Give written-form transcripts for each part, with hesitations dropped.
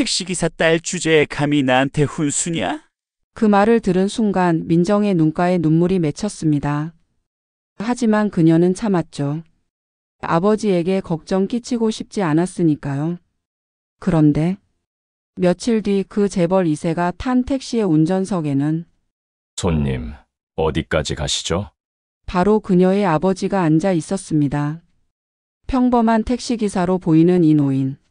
택시기사 딸 주제에 감히 나한테 훈수냐? 그 말을 들은 순간 민정의 눈가에 눈물이 맺혔습니다. 하지만 그녀는 참았죠. 아버지에게 걱정 끼치고 싶지 않았으니까요. 그런데 며칠 뒤 그 재벌 2세가 탄 택시의 운전석에는 손님, 어디까지 가시죠? 바로 그녀의 아버지가 앉아 있었습니다. 평범한 택시기사로 보이는 이 노인.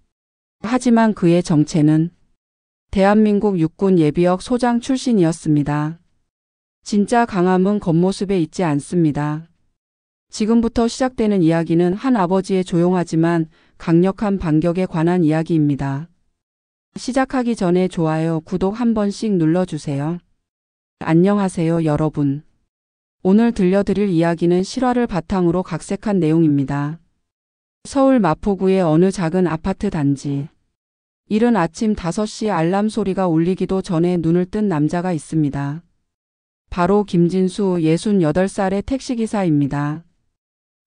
하지만 그의 정체는 대한민국 육군 예비역 소장 출신이었습니다. 진짜 강함은 겉모습에 있지 않습니다. 지금부터 시작되는 이야기는 한 아버지의 조용하지만 강력한 반격에 관한 이야기입니다. 시작하기 전에 좋아요, 구독 한 번씩 눌러주세요. 안녕하세요, 여러분. 오늘 들려드릴 이야기는 실화를 바탕으로 각색한 내용입니다. 서울 마포구의 어느 작은 아파트 단지. 이른 아침 5시 알람 소리가 울리기도 전에 눈을 뜬 남자가 있습니다. 바로 김진수 68살의 택시기사입니다.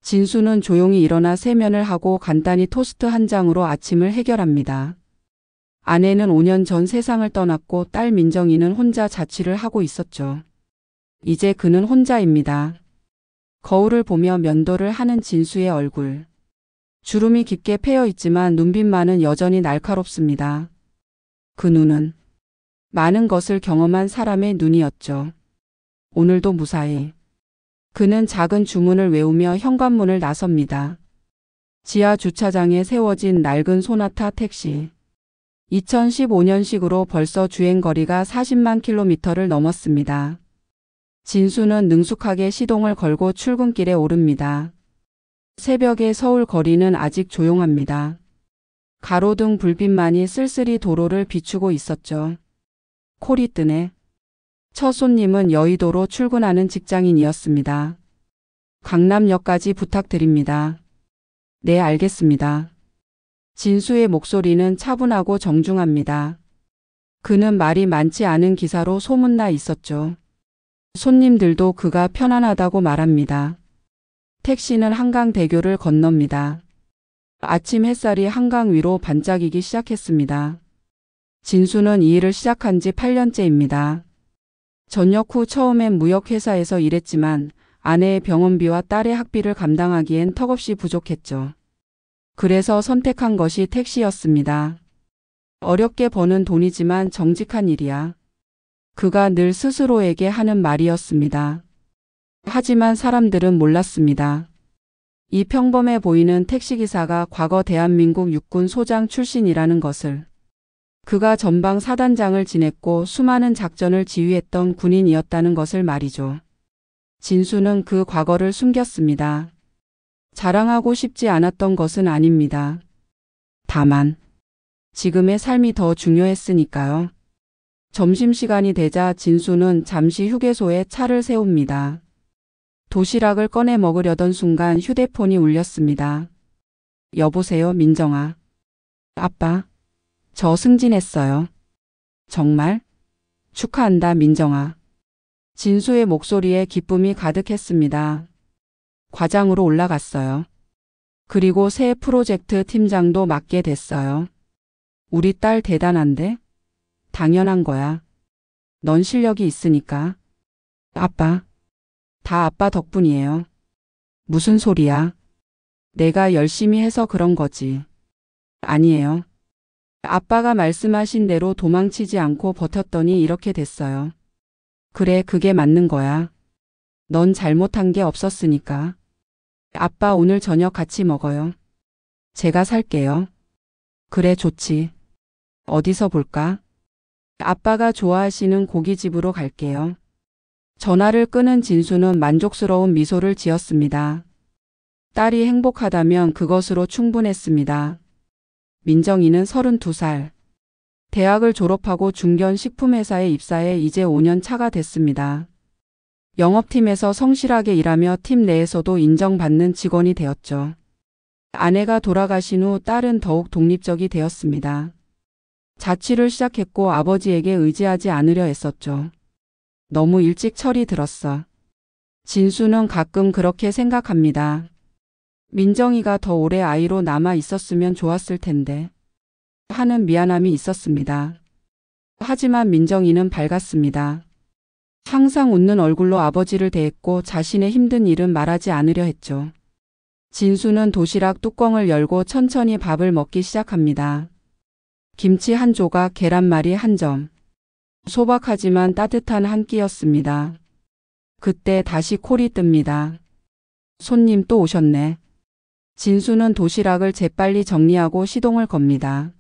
진수는 조용히 일어나 세면을 하고 간단히 토스트 한 장으로 아침을 해결합니다. 아내는 5년 전 세상을 떠났고 딸 민정이는 혼자 자취를 하고 있었죠. 이제 그는 혼자입니다. 거울을 보며 면도를 하는 진수의 얼굴. 주름이 깊게 패여 있지만 눈빛만은 여전히 날카롭습니다. 그 눈은 많은 것을 경험한 사람의 눈이었죠. 오늘도 무사히. 그는 작은 주문을 외우며 현관문을 나섭니다. 지하 주차장에 세워진 낡은 소나타 택시. 2015년식으로 벌써 주행거리가 40만 킬로미터를 넘었습니다. 진수는 능숙하게 시동을 걸고 출근길에 오릅니다. 새벽의 서울 거리는 아직 조용합니다. 가로등 불빛만이 쓸쓸히 도로를 비추고 있었죠. 콜이 뜨네. 첫 손님은 여의도로 출근하는 직장인이었습니다. 강남역까지 부탁드립니다. 네, 알겠습니다. 진수의 목소리는 차분하고 정중합니다. 그는 말이 많지 않은 기사로 소문나 있었죠. 손님들도 그가 편안하다고 말합니다. 택시는 한강대교를 건넙니다. 아침 햇살이 한강 위로 반짝이기 시작했습니다. 진수는 이 일을 시작한 지 8년째입니다. 전역 후 처음엔 무역회사에서 일했지만 아내의 병원비와 딸의 학비를 감당하기엔 턱없이 부족했죠. 그래서 선택한 것이 택시였습니다. 어렵게 버는 돈이지만 정직한 일이야. 그가 늘 스스로에게 하는 말이었습니다. 하지만 사람들은 몰랐습니다. 이 평범해 보이는 택시기사가 과거 대한민국 육군 소장 출신이라는 것을. 그가 전방 사단장을 지냈고 수많은 작전을 지휘했던 군인이었다는 것을 말이죠. 진수는 그 과거를 숨겼습니다. 자랑하고 싶지 않았던 것은 아닙니다. 다만 지금의 삶이 더 중요했으니까요. 점심시간이 되자 진수는 잠시 휴게소에 차를 세웁니다. 도시락을 꺼내 먹으려던 순간 휴대폰이 울렸습니다. 여보세요, 민정아. 아빠, 저 승진했어요. 정말? 축하한다, 민정아. 진수의 목소리에 기쁨이 가득했습니다. 과장으로 올라갔어요. 그리고 새 프로젝트 팀장도 맡게 됐어요. 우리 딸 대단한데? 당연한 거야. 넌 실력이 있으니까. 아빠. 다 아빠 덕분이에요. 무슨 소리야? 내가 열심히 해서 그런 거지. 아니에요. 아빠가 말씀하신 대로 도망치지 않고 버텼더니 이렇게 됐어요. 그래, 그게 맞는 거야. 넌 잘못한 게 없었으니까. 아빠, 오늘 저녁 같이 먹어요. 제가 살게요. 그래, 좋지. 어디서 볼까? 아빠가 좋아하시는 고깃집으로 갈게요. 전화를 끊은 진수는 만족스러운 미소를 지었습니다. 딸이 행복하다면 그것으로 충분했습니다. 민정이는 32살. 대학을 졸업하고 중견 식품회사에 입사해 이제 5년 차가 됐습니다. 영업팀에서 성실하게 일하며 팀 내에서도 인정받는 직원이 되었죠. 아내가 돌아가신 후 딸은 더욱 독립적이 되었습니다. 자취를 시작했고 아버지에게 의지하지 않으려 했었죠. 너무 일찍 철이 들었어. 진수는 가끔 그렇게 생각합니다. 민정이가 더 오래 아이로 남아 있었으면 좋았을 텐데. 하는 미안함이 있었습니다. 하지만 민정이는 밝았습니다. 항상 웃는 얼굴로 아버지를 대했고 자신의 힘든 일은 말하지 않으려 했죠. 진수는 도시락 뚜껑을 열고 천천히 밥을 먹기 시작합니다. 김치 한 조각, 계란말이 한 점. 소박하지만 따뜻한 한 끼였습니다. 그때 다시 콜이 뜹니다. 손님 또 오셨네. 진수는 도시락을 재빨리 정리하고 시동을 겁니다.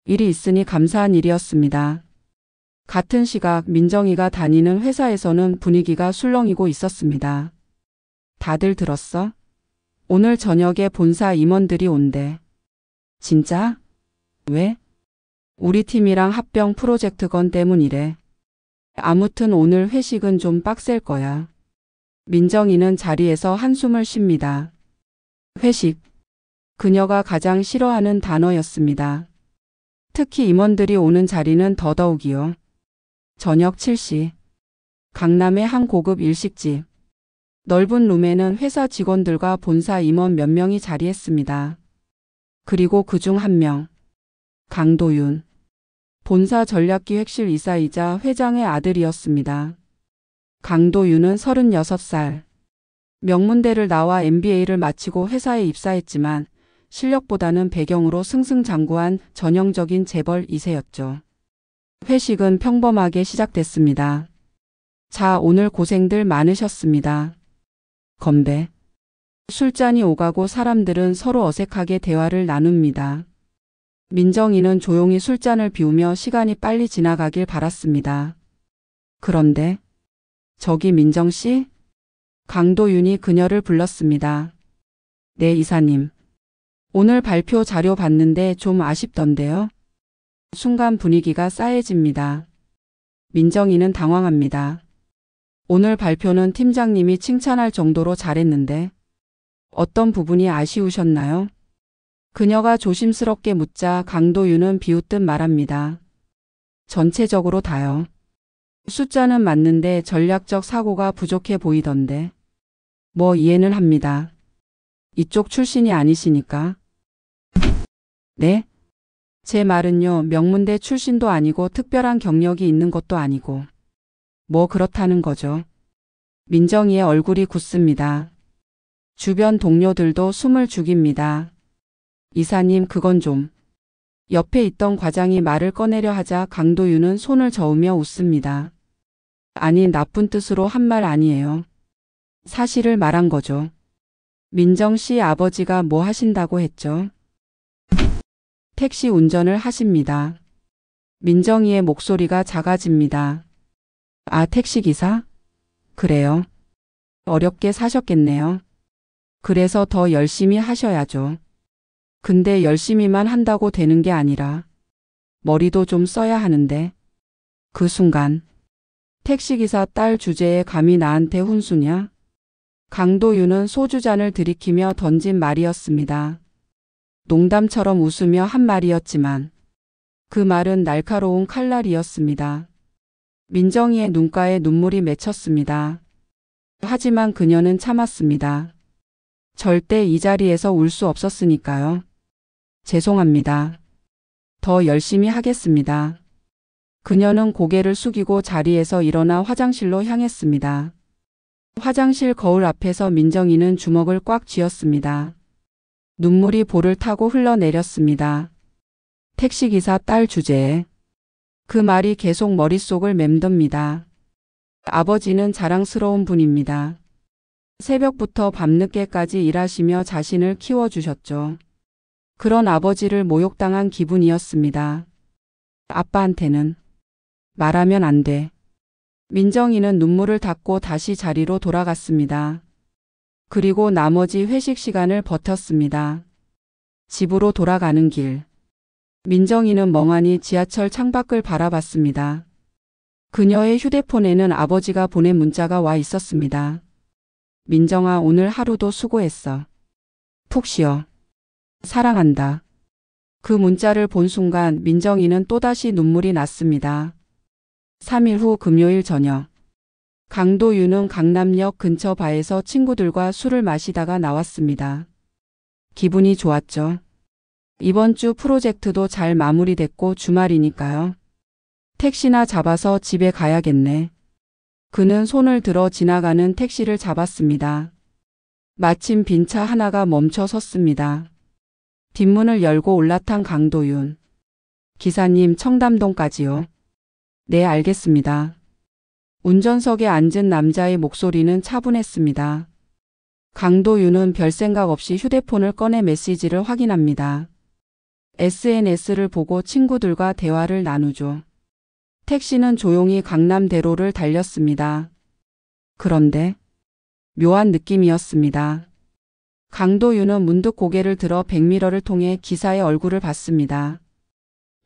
일이 있으니 감사한 일이었습니다. 같은 시각 민정이가 다니는 회사에서는 분위기가 술렁이고 있었습니다. 다들 들었어? 오늘 저녁에 본사 임원들이 온대. 진짜? 왜? 우리 팀이랑 합병 프로젝트 건 때문이래. 아무튼 오늘 회식은 좀 빡셀 거야. 민정이는 자리에서 한숨을 쉽니다. 회식. 그녀가 가장 싫어하는 단어였습니다. 특히 임원들이 오는 자리는 더더욱이요. 저녁 7시. 강남의 한 고급 일식집. 넓은 룸에는 회사 직원들과 본사 임원 몇 명이 자리했습니다. 그리고 그중 한 명. 강도윤. 본사 전략기획실 이사이자 회장의 아들이었습니다. 강도윤은 36살. 명문대를 나와 MBA를 마치고 회사에 입사했지만 실력보다는 배경으로 승승장구한 전형적인 재벌 2세였죠. 회식은 평범하게 시작됐습니다. 자, 오늘 고생들 많으셨습니다. 건배. 술잔이 오가고 사람들은 서로 어색하게 대화를 나눕니다. 민정이는 조용히 술잔을 비우며 시간이 빨리 지나가길 바랐습니다. 그런데 저기 민정씨? 강도윤이 그녀를 불렀습니다. 네, 이사님. 오늘 발표 자료 봤는데 좀 아쉽던데요. 순간 분위기가 싸해집니다. 민정이는 당황합니다. 오늘 발표는 팀장님이 칭찬할 정도로 잘했는데 어떤 부분이 아쉬우셨나요? 그녀가 조심스럽게 묻자 강도윤은 비웃듯 말합니다. 전체적으로 다요. 숫자는 맞는데 전략적 사고가 부족해 보이던데. 뭐 이해는 합니다. 이쪽 출신이 아니시니까. 네? 제 말은요, 명문대 출신도 아니고 특별한 경력이 있는 것도 아니고. 뭐 그렇다는 거죠. 민정이의 얼굴이 굳습니다. 주변 동료들도 숨을 죽입니다. 이사님, 그건 좀. 옆에 있던 과장이 말을 꺼내려 하자 강도윤은 손을 저으며 웃습니다. 아니, 나쁜 뜻으로 한 말 아니에요. 사실을 말한 거죠. 민정 씨 아버지가 뭐 하신다고 했죠? 택시 운전을 하십니다. 민정이의 목소리가 작아집니다. 아, 택시기사? 그래요. 어렵게 사셨겠네요. 그래서 더 열심히 하셔야죠. 근데 열심히만 한다고 되는 게 아니라 머리도 좀 써야 하는데. 그 순간 택시기사 딸 주제에 감히 나한테 훈수냐? 강도윤은 소주잔을 들이키며 던진 말이었습니다. 농담처럼 웃으며 한 말이었지만 그 말은 날카로운 칼날이었습니다. 민정이의 눈가에 눈물이 맺혔습니다. 하지만 그녀는 참았습니다. 절대 이 자리에서 울 수 없었으니까요. 죄송합니다. 더 열심히 하겠습니다. 그녀는 고개를 숙이고 자리에서 일어나 화장실로 향했습니다. 화장실 거울 앞에서 민정이는 주먹을 꽉 쥐었습니다. 눈물이 볼을 타고 흘러내렸습니다. 택시기사 딸 주제에. 그 말이 계속 머릿속을 맴돕니다. 아버지는 자랑스러운 분입니다. 새벽부터 밤늦게까지 일하시며 자신을 키워주셨죠. 그런 아버지를 모욕당한 기분이었습니다. 아빠한테는 말하면 안 돼. 민정이는 눈물을 닦고 다시 자리로 돌아갔습니다. 그리고 나머지 회식 시간을 버텼습니다. 집으로 돌아가는 길. 민정이는 멍하니 지하철 창밖을 바라봤습니다. 그녀의 휴대폰에는 아버지가 보낸 문자가 와 있었습니다. 민정아, 오늘 하루도 수고했어. 푹 쉬어. 사랑한다. 그 문자를 본 순간 민정이는 또다시 눈물이 났습니다. 3일 후 금요일 저녁. 강도윤은 강남역 근처 바에서 친구들과 술을 마시다가 나왔습니다. 기분이 좋았죠. 이번 주 프로젝트도 잘 마무리됐고 주말이니까요. 택시나 잡아서 집에 가야겠네. 그는 손을 들어 지나가는 택시를 잡았습니다. 마침 빈 차 하나가 멈춰 섰습니다. 뒷문을 열고 올라탄 강도윤. 기사님, 청담동까지요. 네, 알겠습니다. 운전석에 앉은 남자의 목소리는 차분했습니다. 강도윤은 별 생각 없이 휴대폰을 꺼내 메시지를 확인합니다. SNS를 보고 친구들과 대화를 나누죠. 택시는 조용히 강남대로를 달렸습니다. 그런데 묘한 느낌이었습니다. 강도윤은 문득 고개를 들어 백미러를 통해 기사의 얼굴을 봤습니다.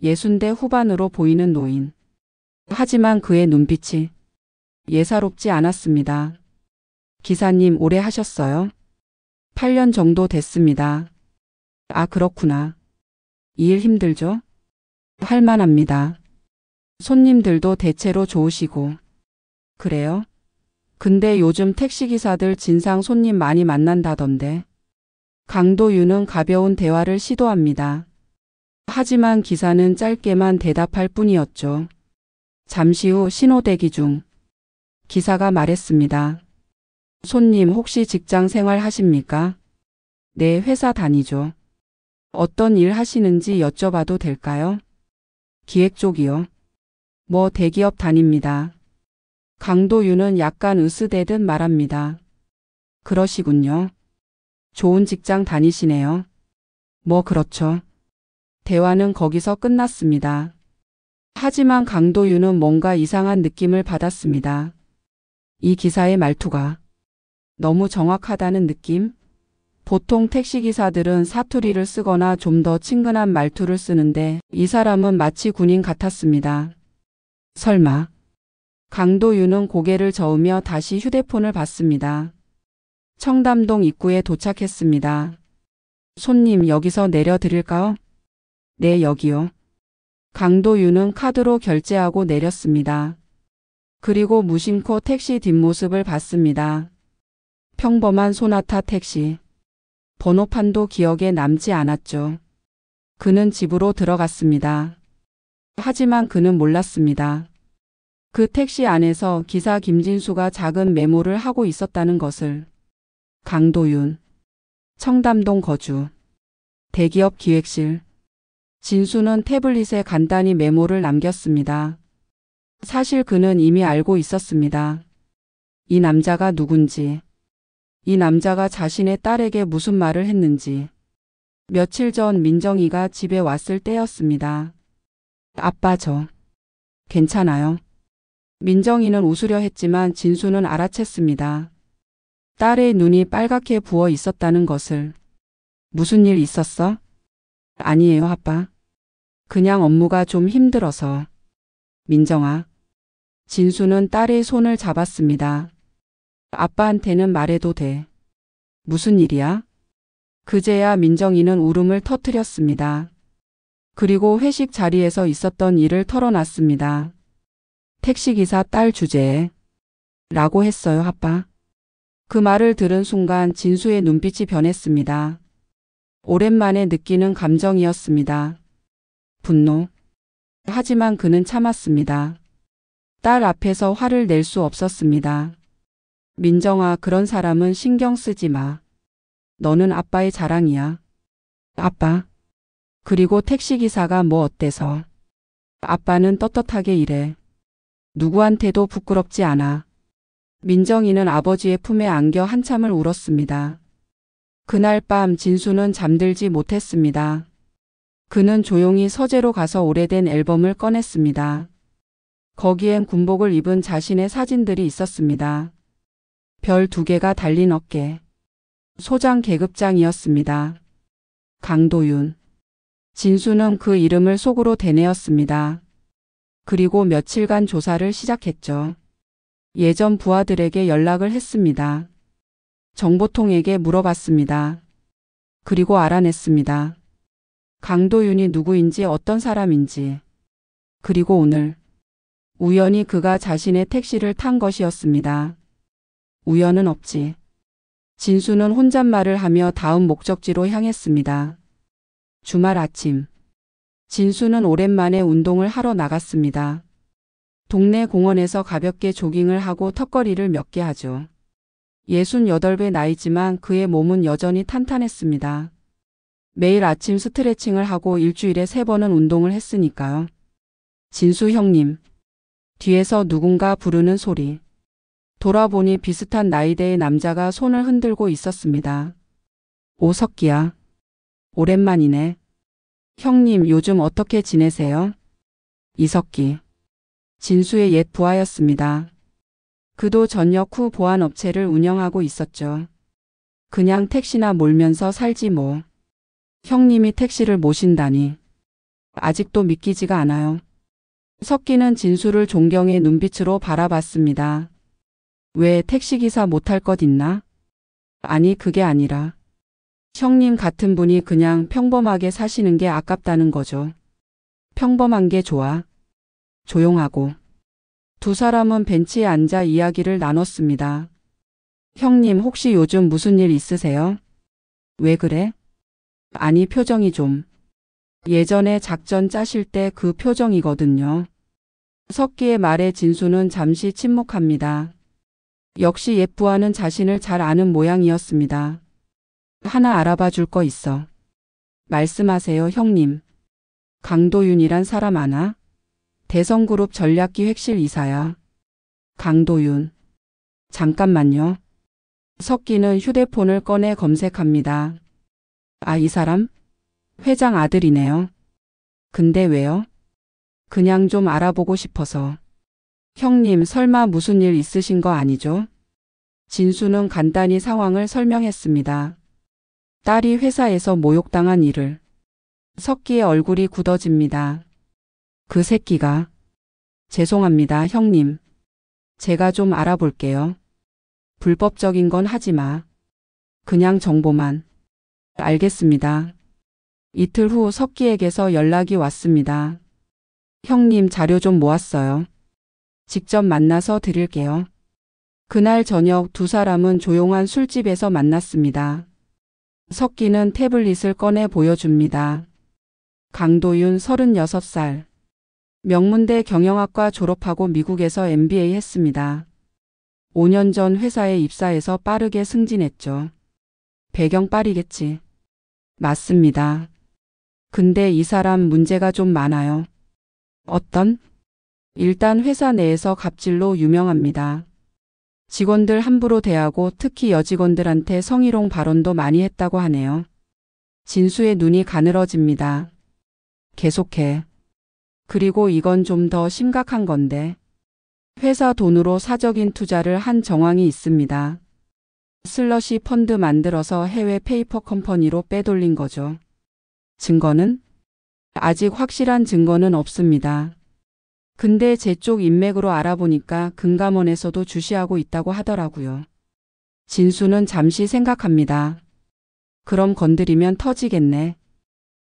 60대 후반으로 보이는 노인. 하지만 그의 눈빛이 예사롭지 않았습니다. 기사님, 오래 하셨어요? 8년 정도 됐습니다. 아, 그렇구나. 이 일 힘들죠? 할만합니다. 손님들도 대체로 좋으시고. 그래요? 근데 요즘 택시기사들 진상 손님 많이 만난다던데. 강도윤은 가벼운 대화를 시도합니다. 하지만 기사는 짧게만 대답할 뿐이었죠. 잠시 후 신호 대기 중 기사가 말했습니다. 손님, 혹시 직장 생활 하십니까? 네, 회사 다니죠. 어떤 일 하시는지 여쭤봐도 될까요? 기획 쪽이요. 뭐 대기업 다닙니다. 강도윤은 약간 으스대듯 말합니다. 그러시군요. 좋은 직장 다니시네요. 뭐 그렇죠. 대화는 거기서 끝났습니다. 하지만 강도윤은 뭔가 이상한 느낌을 받았습니다. 이 기사의 말투가 너무 정확하다는 느낌? 보통 택시기사들은 사투리를 쓰거나 좀 더 친근한 말투를 쓰는데 이 사람은 마치 군인 같았습니다. 설마. 강도윤은 고개를 저으며 다시 휴대폰을 봤습니다. 청담동 입구에 도착했습니다. 손님, 여기서 내려드릴까요? 네, 여기요. 강도윤은 카드로 결제하고 내렸습니다. 그리고 무심코 택시 뒷모습을 봤습니다. 평범한 소나타 택시. 번호판도 기억에 남지 않았죠. 그는 집으로 들어갔습니다. 하지만 그는 몰랐습니다. 그 택시 안에서 기사 김진수가 작은 메모를 하고 있었다는 것을. 강도윤. 청담동 거주. 대기업 기획실. 진수는 태블릿에 간단히 메모를 남겼습니다. 사실 그는 이미 알고 있었습니다. 이 남자가 누군지. 이 남자가 자신의 딸에게 무슨 말을 했는지. 며칠 전 민정이가 집에 왔을 때였습니다. 아빠, 저 괜찮아요? 민정이는 웃으려 했지만 진수는 알아챘습니다. 딸의 눈이 빨갛게 부어 있었다는 것을. 무슨 일 있었어? 아니에요, 아빠. 그냥 업무가 좀 힘들어서. 민정아. 진수는 딸의 손을 잡았습니다. 아빠한테는 말해도 돼. 무슨 일이야? 그제야 민정이는 울음을 터뜨렸습니다. 그리고 회식 자리에서 있었던 일을 털어놨습니다. 택시기사 딸 주제에 라고 했어요, 아빠. 그 말을 들은 순간 진수의 눈빛이 변했습니다. 오랜만에 느끼는 감정이었습니다. 분노. 하지만 그는 참았습니다. 딸 앞에서 화를 낼 수 없었습니다. 민정아, 그런 사람은 신경 쓰지 마. 너는 아빠의 자랑이야. 아빠. 그리고 택시기사가 뭐 어때서. 아빠는 떳떳하게 일해. 누구한테도 부끄럽지 않아. 민정이는 아버지의 품에 안겨 한참을 울었습니다. 그날 밤 진수는 잠들지 못했습니다. 그는 조용히 서재로 가서 오래된 앨범을 꺼냈습니다. 거기엔 군복을 입은 자신의 사진들이 있었습니다. 별 2개가 달린 어깨. 소장 계급장이었습니다. 강도윤. 진수는 그 이름을 속으로 되뇌었습니다. 그리고 며칠간 조사를 시작했죠. 예전 부하들에게 연락을 했습니다. 정보통에게 물어봤습니다. 그리고 알아냈습니다. 강도윤이 누구인지 어떤 사람인지. 그리고 오늘 우연히 그가 자신의 택시를 탄 것이었습니다. 우연은 없지. 진수는 혼잣말을 하며 다음 목적지로 향했습니다. 주말 아침. 진수는 오랜만에 운동을 하러 나갔습니다. 동네 공원에서 가볍게 조깅을 하고 턱걸이를 몇 개 하죠. 68배 나이지만 그의 몸은 여전히 탄탄했습니다. 매일 아침 스트레칭을 하고 일주일에 3번은 운동을 했으니까요. 진수 형님. 뒤에서 누군가 부르는 소리. 돌아보니 비슷한 나이대의 남자가 손을 흔들고 있었습니다. 오, 석기야. 오랜만이네. 형님, 요즘 어떻게 지내세요? 이석기. 진수의 옛 부하였습니다. 그도 전역 후 보안업체를 운영하고 있었죠. 그냥 택시나 몰면서 살지 뭐. 형님이 택시를 모신다니. 아직도 믿기지가 않아요. 석기는 진수를 존경의 눈빛으로 바라봤습니다. 왜 택시기사 못할 것 있나? 아니, 그게 아니라 형님 같은 분이 그냥 평범하게 사시는 게 아깝다는 거죠. 평범한 게 좋아. 조용하고. 두 사람은 벤치에 앉아 이야기를 나눴습니다. 형님, 혹시 요즘 무슨 일 있으세요? 왜 그래? 아니, 표정이 좀. 예전에 작전 짜실 때 그 표정이거든요. 석기의 말에 진수는 잠시 침묵합니다. 역시 옛 부하는 자신을 잘 아는 모양이었습니다. 하나 알아봐 줄 거 있어. 말씀하세요, 형님. 강도윤이란 사람 아나? 대성그룹 전략기획실 이사야. 강도윤. 잠깐만요. 석기는 휴대폰을 꺼내 검색합니다. 아, 이 사람? 회장 아들이네요. 근데 왜요? 그냥 좀 알아보고 싶어서. 형님, 설마 무슨 일 있으신 거 아니죠? 진수는 간단히 상황을 설명했습니다. 딸이 회사에서 모욕당한 일을. 석기의 얼굴이 굳어집니다. 그 새끼가. 죄송합니다, 형님. 제가 좀 알아볼게요. 불법적인 건 하지 마. 그냥 정보만. 알겠습니다. 이틀 후 석기에게서 연락이 왔습니다. 형님, 자료 좀 모았어요. 직접 만나서 드릴게요. 그날 저녁 두 사람은 조용한 술집에서 만났습니다. 석기는 태블릿을 꺼내 보여줍니다. 강도윤 36살. 명문대 경영학과 졸업하고 미국에서 MBA 했습니다. 5년 전 회사에 입사해서 빠르게 승진했죠. 배경 빨이겠지. 맞습니다. 근데 이 사람 문제가 좀 많아요. 어떤? 일단 회사 내에서 갑질로 유명합니다. 직원들 함부로 대하고 특히 여직원들한테 성희롱 발언도 많이 했다고 하네요. 진수의 눈이 가늘어집니다. 계속해. 그리고 이건 좀 더 심각한 건데. 회사 돈으로 사적인 투자를 한 정황이 있습니다. 슬러시 펀드 만들어서 해외 페이퍼 컴퍼니로 빼돌린 거죠. 증거는? 아직 확실한 증거는 없습니다. 근데 제 쪽 인맥으로 알아보니까 금감원에서도 주시하고 있다고 하더라고요. 진수는 잠시 생각합니다. 그럼 건드리면 터지겠네.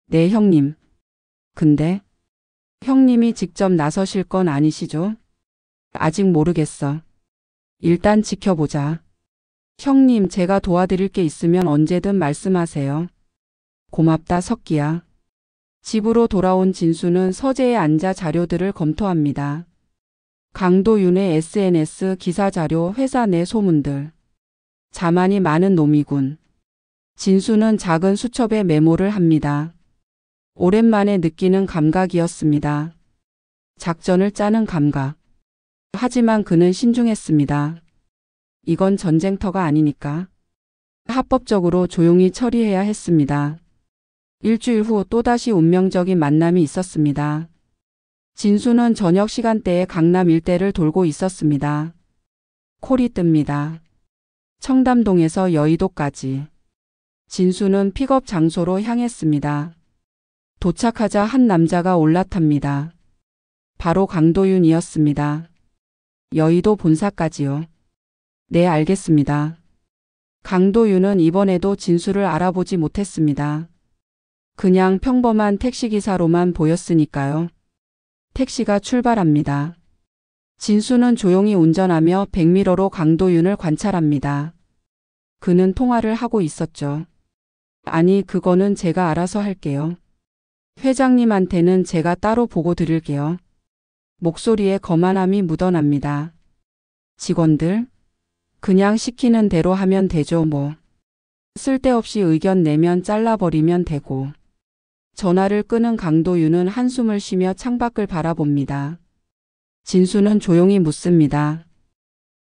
네, 형님. 근데 형님이 직접 나서실 건 아니시죠? 아직 모르겠어. 일단 지켜보자. 형님, 제가 도와드릴 게 있으면 언제든 말씀하세요. 고맙다, 석기야. 집으로 돌아온 진수는 서재에 앉아 자료들을 검토합니다. 강도윤의 SNS 기사 자료, 회사 내 소문들. 자만이 많은 놈이군. 진수는 작은 수첩에 메모를 합니다. 오랜만에 느끼는 감각이었습니다. 작전을 짜는 감각. 하지만 그는 신중했습니다. 이건 전쟁터가 아니니까. 합법적으로 조용히 처리해야 했습니다. 일주일 후 또다시 운명적인 만남이 있었습니다. 진수는 저녁 시간대에 강남 일대를 돌고 있었습니다. 콜이 뜹니다. 청담동에서 여의도까지. 진수는 픽업 장소로 향했습니다. 도착하자 한 남자가 올라탑니다. 바로 강도윤이었습니다. 여의도 본사까지요. 네, 알겠습니다. 강도윤은 이번에도 진수를 알아보지 못했습니다. 그냥 평범한 택시기사로만 보였으니까요. 택시가 출발합니다. 진수는 조용히 운전하며 백미러로 강도윤을 관찰합니다. 그는 통화를 하고 있었죠. 아니, 그거는 제가 알아서 할게요. 회장님한테는 제가 따로 보고 드릴게요. 목소리에 거만함이 묻어납니다. 직원들? 그냥 시키는 대로 하면 되죠 뭐. 쓸데없이 의견 내면 잘라버리면 되고. 전화를 끄는 강도윤은 한숨을 쉬며 창밖을 바라봅니다. 진수는 조용히 묻습니다.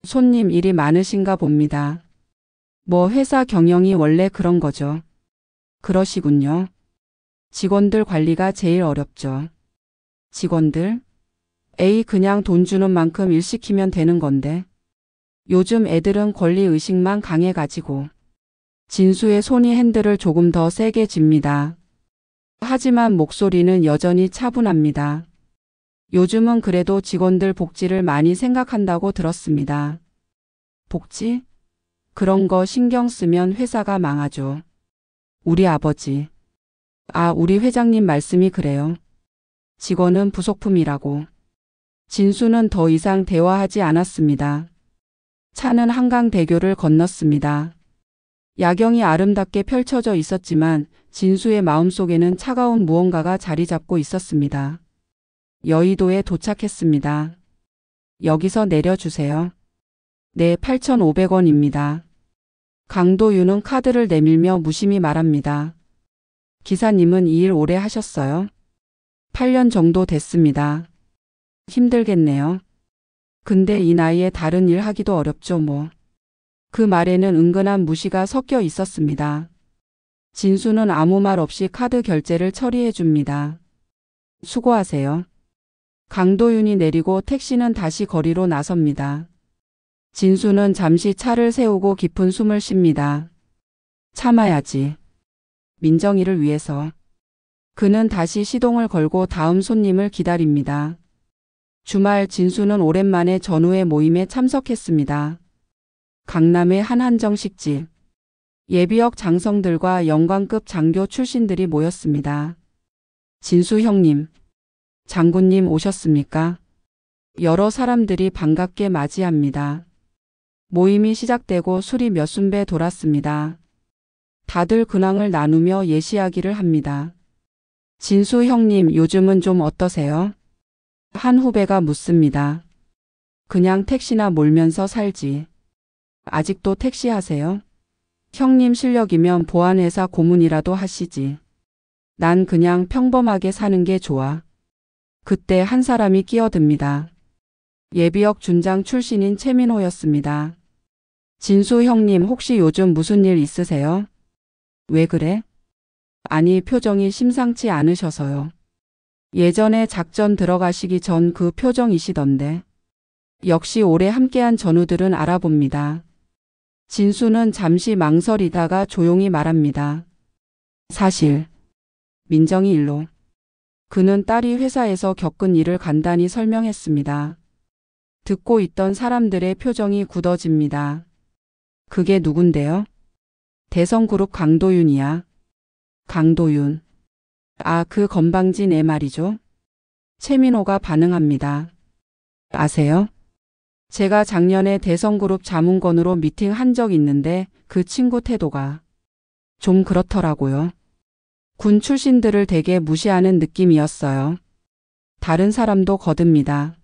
손님 일이 많으신가 봅니다. 뭐 회사 경영이 원래 그런 거죠. 그러시군요. 직원들 관리가 제일 어렵죠. 직원들? 에이 그냥 돈 주는 만큼 일 시키면 되는 건데. 요즘 애들은 권리의식만 강해가지고. 진수의 손이 핸들을 조금 더 세게 쥡니다. 하지만 목소리는 여전히 차분합니다. 요즘은 그래도 직원들 복지를 많이 생각한다고 들었습니다. 복지? 그런 거 신경 쓰면 회사가 망하죠. 우리 아버지. 우리 회장님 말씀이 그래요. 직원은 부속품이라고. 진수는 더 이상 대화하지 않았습니다. 차는 한강대교를 건넜습니다. 야경이 아름답게 펼쳐져 있었지만 진수의 마음속에는 차가운 무언가가 자리 잡고 있었습니다. 여의도에 도착했습니다. 여기서 내려주세요. 네, 8,500원입니다. 강도윤은 카드를 내밀며 무심히 말합니다. 기사님은 이 일 오래 하셨어요? 8년 정도 됐습니다. 힘들겠네요. 근데 이 나이에 다른 일 하기도 어렵죠 뭐. 그 말에는 은근한 무시가 섞여 있었습니다. 진수는 아무 말 없이 카드 결제를 처리해 줍니다. 수고하세요. 강도윤이 내리고 택시는 다시 거리로 나섭니다. 진수는 잠시 차를 세우고 깊은 숨을 쉽니다. 참아야지. 민정이를 위해서. 그는 다시 시동을 걸고 다음 손님을 기다립니다. 주말 진수는 오랜만에 전우의 모임에 참석했습니다. 강남의 한 한정식집. 예비역 장성들과 영광급 장교 출신들이 모였습니다. 진수 형님, 장군님 오셨습니까? 여러 사람들이 반갑게 맞이합니다. 모임이 시작되고 술이 몇 순배 돌았습니다. 다들 근황을 나누며 예시하기를 합니다. 진수 형님 요즘은 좀 어떠세요? 한 후배가 묻습니다. 그냥 택시나 몰면서 살지. 아직도 택시 하세요? 형님 실력이면 보안회사 고문이라도 하시지. 난 그냥 평범하게 사는 게 좋아. 그때 한 사람이 끼어듭니다. 예비역 준장 출신인 최민호였습니다. 진수 형님 혹시 요즘 무슨 일 있으세요? 왜 그래? 아니 표정이 심상치 않으셔서요. 예전에 작전 들어가시기 전 그 표정이시던데. 역시 오래 함께한 전우들은 알아봅니다. 진수는 잠시 망설이다가 조용히 말합니다. 사실 민정이 일로. 그는 딸이 회사에서 겪은 일을 간단히 설명했습니다. 듣고 있던 사람들의 표정이 굳어집니다. 그게 누군데요? 대성그룹 강도윤이야. 강도윤. 그 건방진 애 말이죠. 최민호가 반응합니다. 아세요? 제가 작년에 대성그룹 자문건으로 미팅 한 적 있는데 그 친구 태도가 좀 그렇더라고요. 군 출신들을 되게 무시하는 느낌이었어요. 다른 사람도 거듭니다.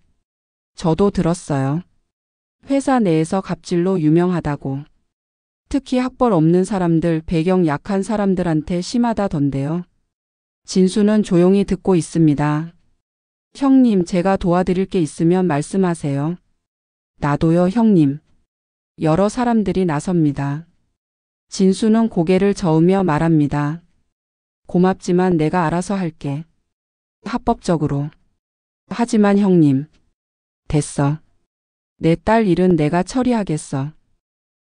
저도 들었어요. 회사 내에서 갑질로 유명하다고. 특히 학벌 없는 사람들, 배경 약한 사람들한테 심하다던데요. 진수는 조용히 듣고 있습니다. 형님, 제가 도와드릴 게 있으면 말씀하세요. 나도요, 형님. 여러 사람들이 나섭니다. 진수는 고개를 저으며 말합니다. 고맙지만 내가 알아서 할게. 합법적으로. 하지만 형님. 됐어. 내 딸 일은 내가 처리하겠어.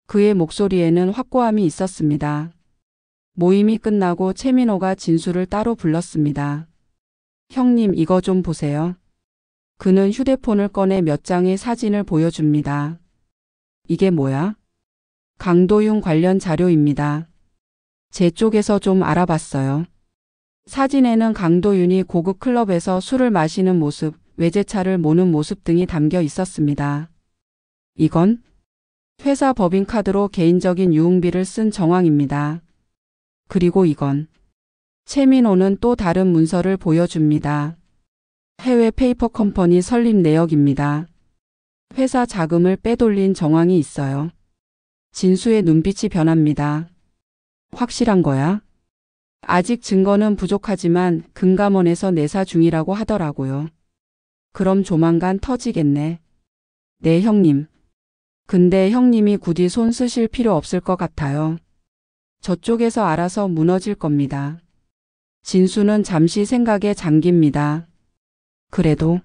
그의 목소리에는 확고함이 있었습니다. 모임이 끝나고 최민호가 진수를 따로 불렀습니다. 형님 이거 좀 보세요. 그는 휴대폰을 꺼내 몇 장의 사진을 보여줍니다. 이게 뭐야? 강도윤 관련 자료입니다. 제 쪽에서 좀 알아봤어요. 사진에는 강도윤이 고급 클럽에서 술을 마시는 모습, 외제차를 모는 모습 등이 담겨 있었습니다. 이건 회사 법인카드로 개인적인 유흥비를 쓴 정황입니다. 그리고 이건 최민호는 또 다른 문서를 보여줍니다. 해외 페이퍼 컴퍼니 설립 내역입니다. 회사 자금을 빼돌린 정황이 있어요. 진수의 눈빛이 변합니다. 확실한 거야? 아직 증거는 부족하지만 금감원에서 내사 중이라고 하더라고요. 그럼 조만간 터지겠네. 네, 형님. 근데 형님이 굳이 손 쓰실 필요 없을 것 같아요. 저쪽에서 알아서 무너질 겁니다. 진수는 잠시 생각에 잠깁니다. 그래도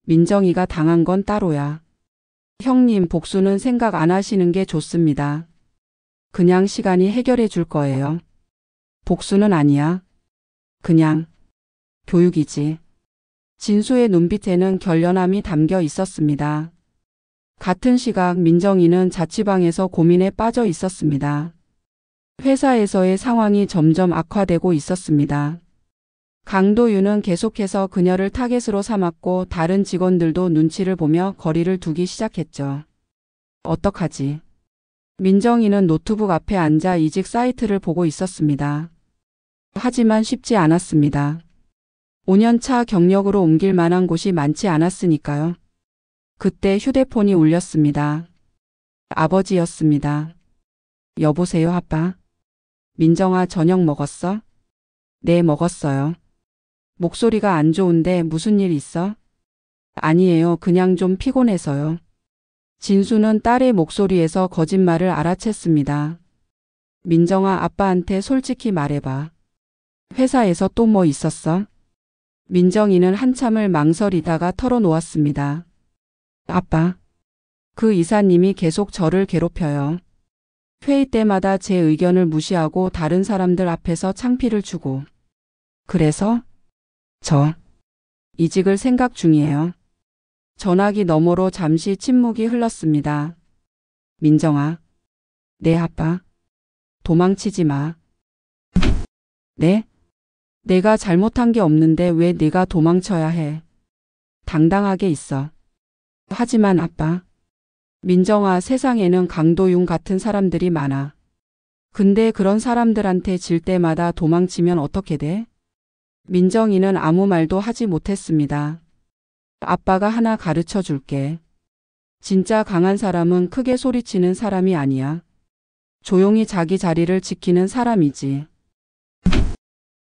민정이가 당한 건 따로야. 형님 복수는 생각 안 하시는 게 좋습니다. 그냥 시간이 해결해 줄 거예요. 복수는 아니야. 그냥 교육이지. 진수의 눈빛에는 결연함이 담겨 있었습니다. 같은 시각 민정이는 자취방에서 고민에 빠져 있었습니다. 회사에서의 상황이 점점 악화되고 있었습니다. 강도윤은 계속해서 그녀를 타겟으로 삼았고 다른 직원들도 눈치를 보며 거리를 두기 시작했죠. 어떡하지? 민정이는 노트북 앞에 앉아 이직 사이트를 보고 있었습니다. 하지만 쉽지 않았습니다. 5년차 경력으로 옮길 만한 곳이 많지 않았으니까요. 그때 휴대폰이 울렸습니다. 아버지였습니다. 여보세요, 아빠? 민정아, 저녁 먹었어? 네, 먹었어요. 목소리가 안 좋은데 무슨 일 있어? 아니에요. 그냥 좀 피곤해서요. 진수는 딸의 목소리에서 거짓말을 알아챘습니다. 민정아, 아빠한테 솔직히 말해봐. 회사에서 또 뭐 있었어? 민정이는 한참을 망설이다가 털어놓았습니다. 아빠, 그 이사님이 계속 저를 괴롭혀요. 회의 때마다 제 의견을 무시하고 다른 사람들 앞에서 창피를 주고. 그래서 저 이직을 생각 중이에요. 전화기 너머로 잠시 침묵이 흘렀습니다. 민정아. 네, 아빠. 도망치지 마. 네? 내가 잘못한 게 없는데 왜 네가 도망쳐야 해? 당당하게 있어. 하지만 아빠. 민정아, 세상에는 강도윤 같은 사람들이 많아. 근데 그런 사람들한테 질 때마다 도망치면 어떻게 돼? 민정이는 아무 말도 하지 못했습니다. 아빠가 하나 가르쳐 줄게. 진짜 강한 사람은 크게 소리치는 사람이 아니야. 조용히 자기 자리를 지키는 사람이지.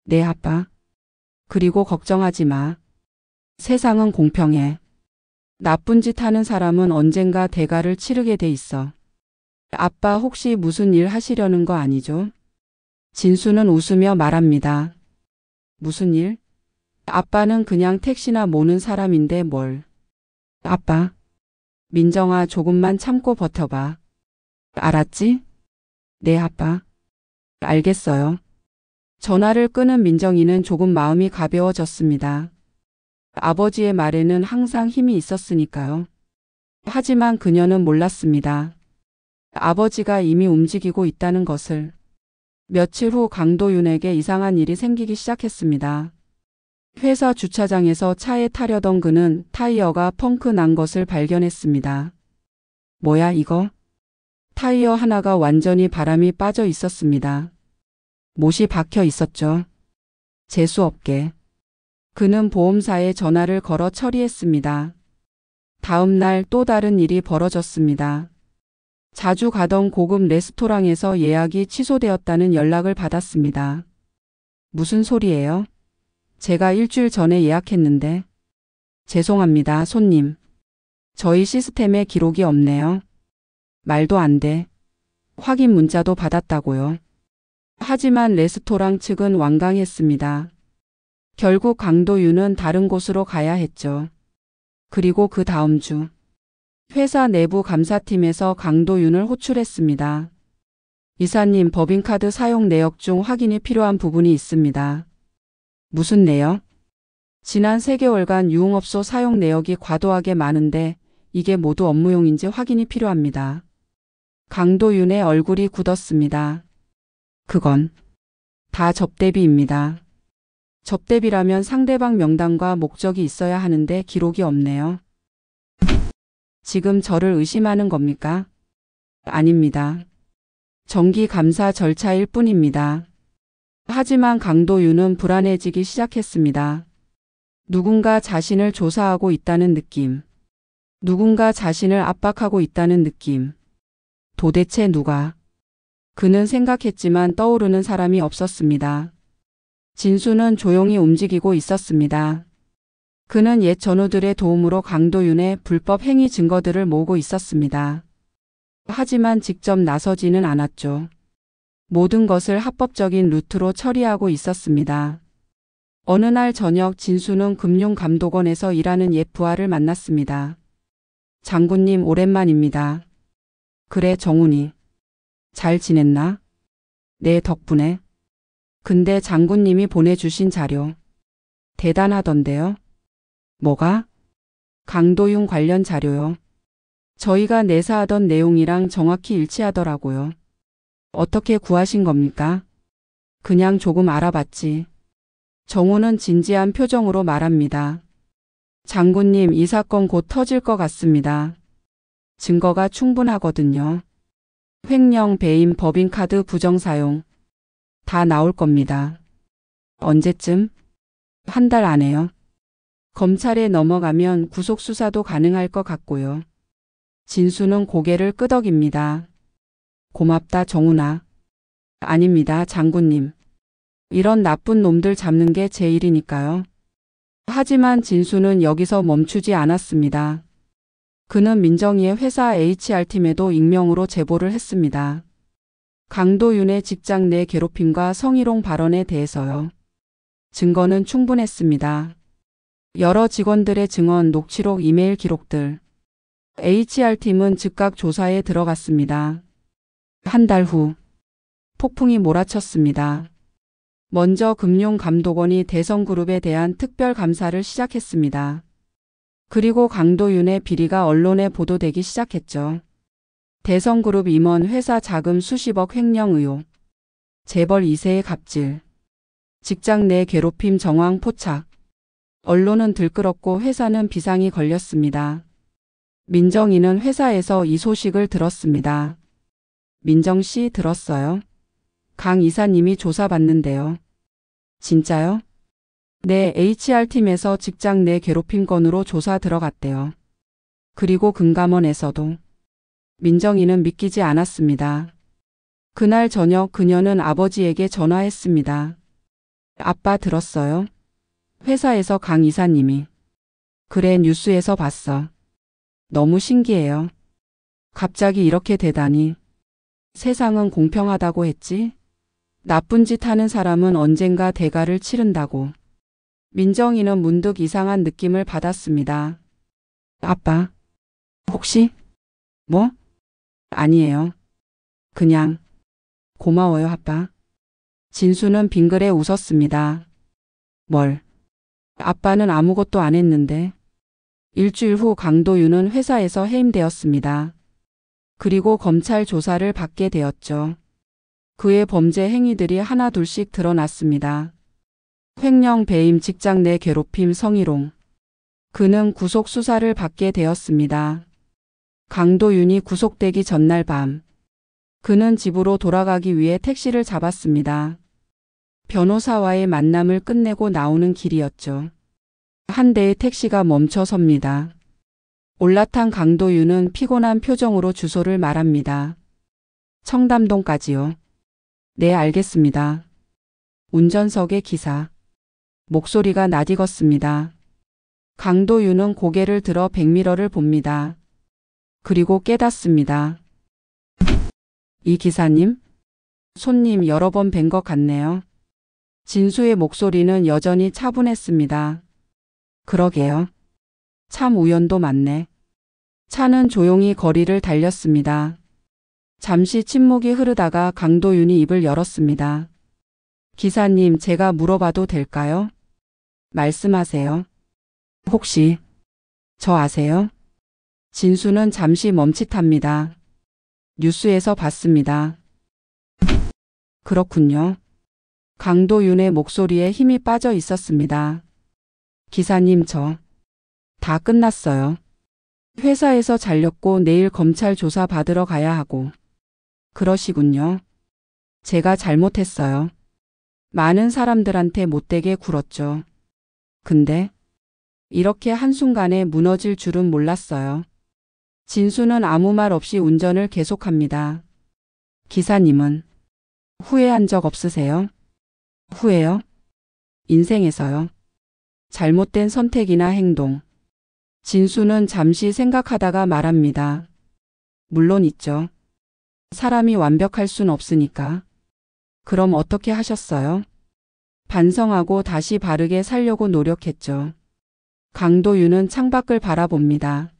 네, 아빠. 그리고 걱정하지 마. 세상은 공평해. 나쁜 짓 하는 사람은 언젠가 대가를 치르게 돼 있어. 아빠 혹시 무슨 일 하시려는 거 아니죠? 진수는 웃으며 말합니다. 무슨 일? 아빠는 그냥 택시나 모는 사람인데 뭘. 아빠. 민정아, 조금만 참고 버텨봐. 알았지? 네, 아빠. 알겠어요. 전화를 끄는 민정이는 조금 마음이 가벼워졌습니다. 아버지의 말에는 항상 힘이 있었으니까요. 하지만 그녀는 몰랐습니다. 아버지가 이미 움직이고 있다는 것을. 며칠 후 강도윤에게 이상한 일이 생기기 시작했습니다. 회사 주차장에서 차에 타려던 그는 타이어가 펑크 난 것을 발견했습니다. 뭐야 이거? 타이어 하나가 완전히 바람이 빠져 있었습니다. 못이 박혀 있었죠. 재수없게. 그는 보험사에 전화를 걸어 처리했습니다. 다음 날 또 다른 일이 벌어졌습니다. 자주 가던 고급 레스토랑에서 예약이 취소되었다는 연락을 받았습니다. 무슨 소리예요? 제가 일주일 전에 예약했는데. 죄송합니다, 손님. 저희 시스템에 기록이 없네요. 말도 안 돼. 확인 문자도 받았다고요. 하지만 레스토랑 측은 완강했습니다. 결국 강도윤은 다른 곳으로 가야 했죠. 그리고 그 다음 주 회사 내부 감사팀에서 강도윤을 호출했습니다. 이사님, 법인카드 사용 내역 중 확인이 필요한 부분이 있습니다. 무슨 내역? 지난 3개월간 유흥업소 사용 내역이 과도하게 많은데 이게 모두 업무용인지 확인이 필요합니다. 강도윤의 얼굴이 굳었습니다. 그건 다 접대비입니다. 접대비라면 상대방 명단과 목적이 있어야 하는데 기록이 없네요. 지금 저를 의심하는 겁니까? 아닙니다. 정기 감사 절차일 뿐입니다. 하지만 강도윤은 불안해지기 시작했습니다. 누군가 자신을 조사하고 있다는 느낌. 누군가 자신을 압박하고 있다는 느낌. 도대체 누가? 그는 생각했지만 떠오르는 사람이 없었습니다. 진수는 조용히 움직이고 있었습니다. 그는 옛 전우들의 도움으로 강도윤의 불법 행위 증거들을 모으고 있었습니다. 하지만 직접 나서지는 않았죠. 모든 것을 합법적인 루트로 처리하고 있었습니다. 어느 날 저녁 진수는 금융감독원에서 일하는 옛 부하를 만났습니다. 장군님 오랜만입니다. 그래 정훈이. 잘 지냈나? 네 덕분에. 근데 장군님이 보내주신 자료. 대단하던데요? 뭐가? 강도윤 관련 자료요. 저희가 내사하던 내용이랑 정확히 일치하더라고요. 어떻게 구하신 겁니까? 그냥 조금 알아봤지. 정우는 진지한 표정으로 말합니다. 장군님 이 사건 곧 터질 것 같습니다. 증거가 충분하거든요. 횡령, 배임, 법인카드 부정사용. 다 나올 겁니다. 언제쯤? 한 달 안에요. 검찰에 넘어가면 구속수사도 가능할 것 같고요. 진수는 고개를 끄덕입니다. 고맙다 정훈아. 아닙니다 장군님. 이런 나쁜 놈들 잡는 게 제 일이니까요. 하지만 진수는 여기서 멈추지 않았습니다. 그는 민정이의 회사 HR팀에도 익명으로 제보를 했습니다. 강도윤의 직장 내 괴롭힘과 성희롱 발언에 대해서요. 증거는 충분했습니다. 여러 직원들의 증언, 녹취록, 이메일 기록들. HR팀은 즉각 조사에 들어갔습니다. 한 달 후 폭풍이 몰아쳤습니다. 먼저 금융감독원이 대성그룹에 대한 특별감사를 시작했습니다. 그리고 강도윤의 비리가 언론에 보도되기 시작했죠. 대성그룹 임원 회사 자금 수십억 횡령 의혹, 재벌 2세의 갑질, 직장 내 괴롭힘 정황 포착. 언론은 들끓었고 회사는 비상이 걸렸습니다. 민정이는 회사에서 이 소식을 들었습니다. 민정 씨 들었어요? 강 이사님이 조사받는데요. 진짜요? 네, HR팀에서 직장 내 괴롭힘 건으로 조사 들어갔대요. 그리고 금감원에서도. 민정이는 믿기지 않았습니다. 그날 저녁 그녀는 아버지에게 전화했습니다. 아빠 들었어요? 회사에서 강 이사님이. 그래 뉴스에서 봤어. 너무 신기해요. 갑자기 이렇게 되다니. 세상은 공평하다고 했지? 나쁜 짓 하는 사람은 언젠가 대가를 치른다고. 민정이는 문득 이상한 느낌을 받았습니다. 아빠, 혹시? 뭐? 아니에요. 그냥. 고마워요 아빠. 진수는 빙그레 웃었습니다. 뭘? 아빠는 아무것도 안 했는데. 일주일 후 강도윤은 회사에서 해임되었습니다. 그리고 검찰 조사를 받게 되었죠. 그의 범죄 행위들이 하나둘씩 드러났습니다. 횡령, 배임, 직장 내 괴롭힘, 성희롱. 그는 구속 수사를 받게 되었습니다. 강도윤이 구속되기 전날 밤. 그는 집으로 돌아가기 위해 택시를 잡았습니다. 변호사와의 만남을 끝내고 나오는 길이었죠. 한 대의 택시가 멈춰 섭니다. 올라탄 강도윤은 피곤한 표정으로 주소를 말합니다. 청담동까지요. 네, 알겠습니다. 운전석의 기사. 목소리가 낯익었습니다. 강도윤은 고개를 들어 백미러를 봅니다. 그리고 깨닫습니다. 이 기사님? 손님 여러 번 뵌 것 같네요. 진수의 목소리는 여전히 차분했습니다. 그러게요. 참 우연도 많네. 차는 조용히 거리를 달렸습니다. 잠시 침묵이 흐르다가 강도윤이 입을 열었습니다. 기사님, 제가 물어봐도 될까요? 말씀하세요. 혹시 저 아세요? 진수는 잠시 멈칫합니다. 뉴스에서 봤습니다. 그렇군요. 강도윤의 목소리에 힘이 빠져 있었습니다. 기사님, 저 다 끝났어요. 회사에서 잘렸고 내일 검찰 조사 받으러 가야 하고. 그러시군요. 제가 잘못했어요. 많은 사람들한테 못되게 굴었죠. 근데 이렇게 한순간에 무너질 줄은 몰랐어요. 진수는 아무 말 없이 운전을 계속합니다. 기사님은 후회한 적 없으세요? 후회요? 인생에서요? 잘못된 선택이나 행동. 진수는 잠시 생각하다가 말합니다. 물론 있죠. 사람이 완벽할 순 없으니까. 그럼 어떻게 하셨어요? 반성하고 다시 바르게 살려고 노력했죠. 강도윤은 창밖을 바라봅니다.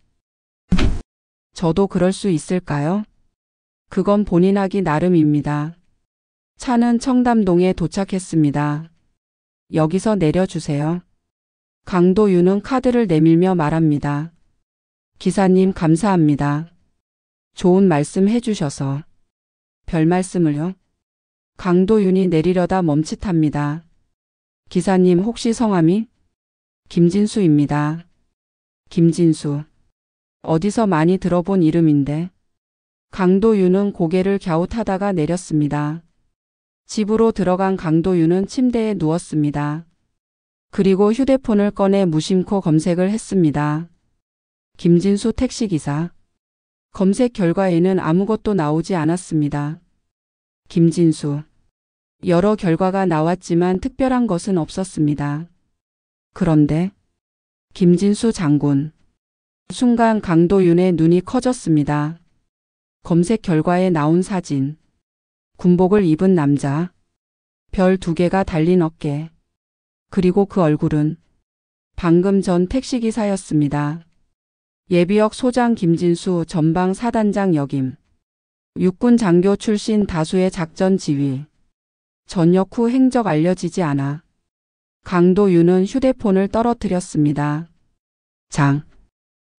저도 그럴 수 있을까요? 그건 본인하기 나름입니다. 차는 청담동에 도착했습니다. 여기서 내려주세요. 강도윤은 카드를 내밀며 말합니다. 기사님 감사합니다. 좋은 말씀 해주셔서. 별 말씀을요? 강도윤이 내리려다 멈칫합니다. 기사님 혹시 성함이? 김진수입니다. 김진수. 어디서 많이 들어본 이름인데. 강도윤은 고개를 갸웃하다가 내렸습니다. 집으로 들어간 강도윤은 침대에 누웠습니다. 그리고 휴대폰을 꺼내 무심코 검색을 했습니다. 김진수 택시기사. 검색 결과에는 아무것도 나오지 않았습니다. 김진수. 여러 결과가 나왔지만 특별한 것은 없었습니다. 그런데 김진수 장군. 순간 강도윤의 눈이 커졌습니다. 검색 결과에 나온 사진. 군복을 입은 남자. 별 2개가 달린 어깨. 그리고 그 얼굴은 방금 전 택시기사였습니다. 예비역 소장 김진수 전방 4단장 역임. 육군 장교 출신 다수의 작전 지휘. 전역 후 행적 알려지지 않아. 강도윤은 휴대폰을 떨어뜨렸습니다.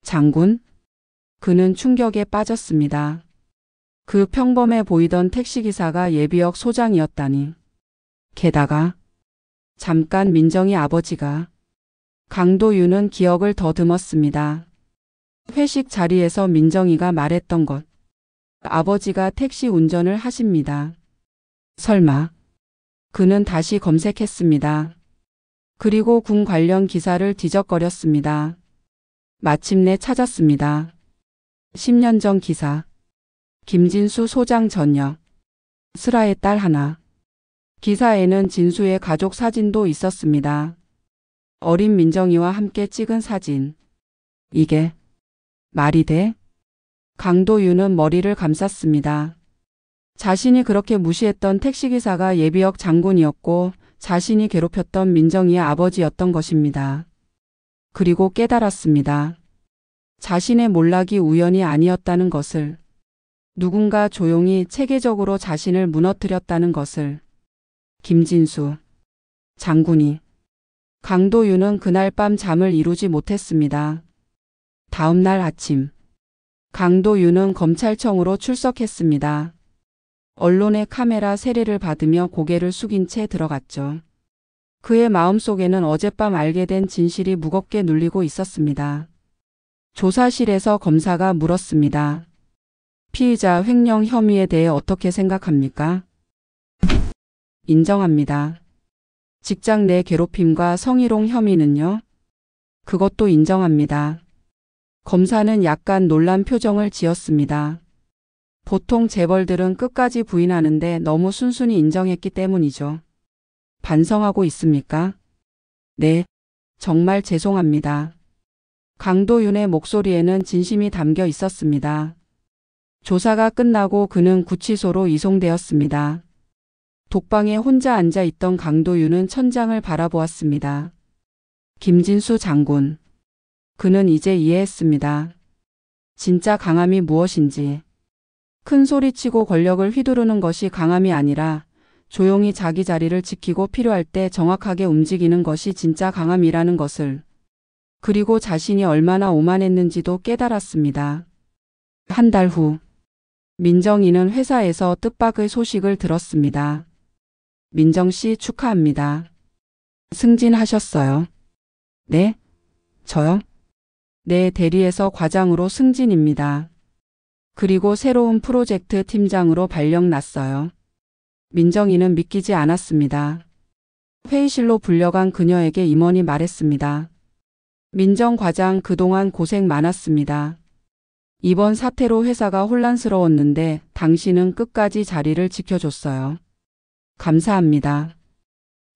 장군? 그는 충격에 빠졌습니다. 그 평범해 보이던 택시기사가 예비역 소장이었다니. 게다가 잠깐 민정이 아버지가. 강도윤은 기억을 더듬었습니다. 회식 자리에서 민정이가 말했던 것. 아버지가 택시 운전을 하십니다. 설마. 그는 다시 검색했습니다. 그리고 군 관련 기사를 뒤적거렸습니다. 마침내 찾았습니다. 10년 전 기사. 김진수 소장 전역. 슬아의 딸 하나. 기사에는 진수의 가족 사진도 있었습니다. 어린 민정이와 함께 찍은 사진. 이게 말이 돼? 강도윤은 머리를 감쌌습니다. 자신이 그렇게 무시했던 택시기사가 예비역 장군이었고 자신이 괴롭혔던 민정이의 아버지였던 것입니다. 그리고 깨달았습니다. 자신의 몰락이 우연이 아니었다는 것을. 누군가 조용히 체계적으로 자신을 무너뜨렸다는 것을. 김진수 장군이. 강도윤은 그날 밤 잠을 이루지 못했습니다. 다음 날 아침. 강도윤은 검찰청으로 출석했습니다. 언론의 카메라 세례를 받으며 고개를 숙인 채 들어갔죠. 그의 마음속에는 어젯밤 알게 된 진실이 무겁게 눌리고 있었습니다. 조사실에서 검사가 물었습니다. 피의자 횡령 혐의에 대해 어떻게 생각합니까? 인정합니다. 직장 내 괴롭힘과 성희롱 혐의는요? 그것도 인정합니다. 검사는 약간 놀란 표정을 지었습니다. 보통 재벌들은 끝까지 부인하는데 너무 순순히 인정했기 때문이죠. 반성하고 있습니까? 네, 정말 죄송합니다. 강도윤의 목소리에는 진심이 담겨 있었습니다. 조사가 끝나고 그는 구치소로 이송되었습니다. 독방에 혼자 앉아 있던 강도윤은 천장을 바라보았습니다. 김진수 장군. 그는 이제 이해했습니다. 진짜 강함이 무엇인지. 큰 소리치고 권력을 휘두르는 것이 강함이 아니라 조용히 자기 자리를 지키고 필요할 때 정확하게 움직이는 것이 진짜 강함이라는 것을. 그리고 자신이 얼마나 오만했는지도 깨달았습니다. 한 달 후. 민정이는 회사에서 뜻밖의 소식을 들었습니다. 민정 씨 축하합니다. 승진하셨어요. 네? 저요? 네, 대리에서 과장으로 승진입니다. 그리고 새로운 프로젝트 팀장으로 발령났어요. 민정이는 믿기지 않았습니다. 회의실로 불려간 그녀에게 임원이 말했습니다. 민정 과장 그동안 고생 많았습니다. 이번 사태로 회사가 혼란스러웠는데 당신은 끝까지 자리를 지켜줬어요. 감사합니다.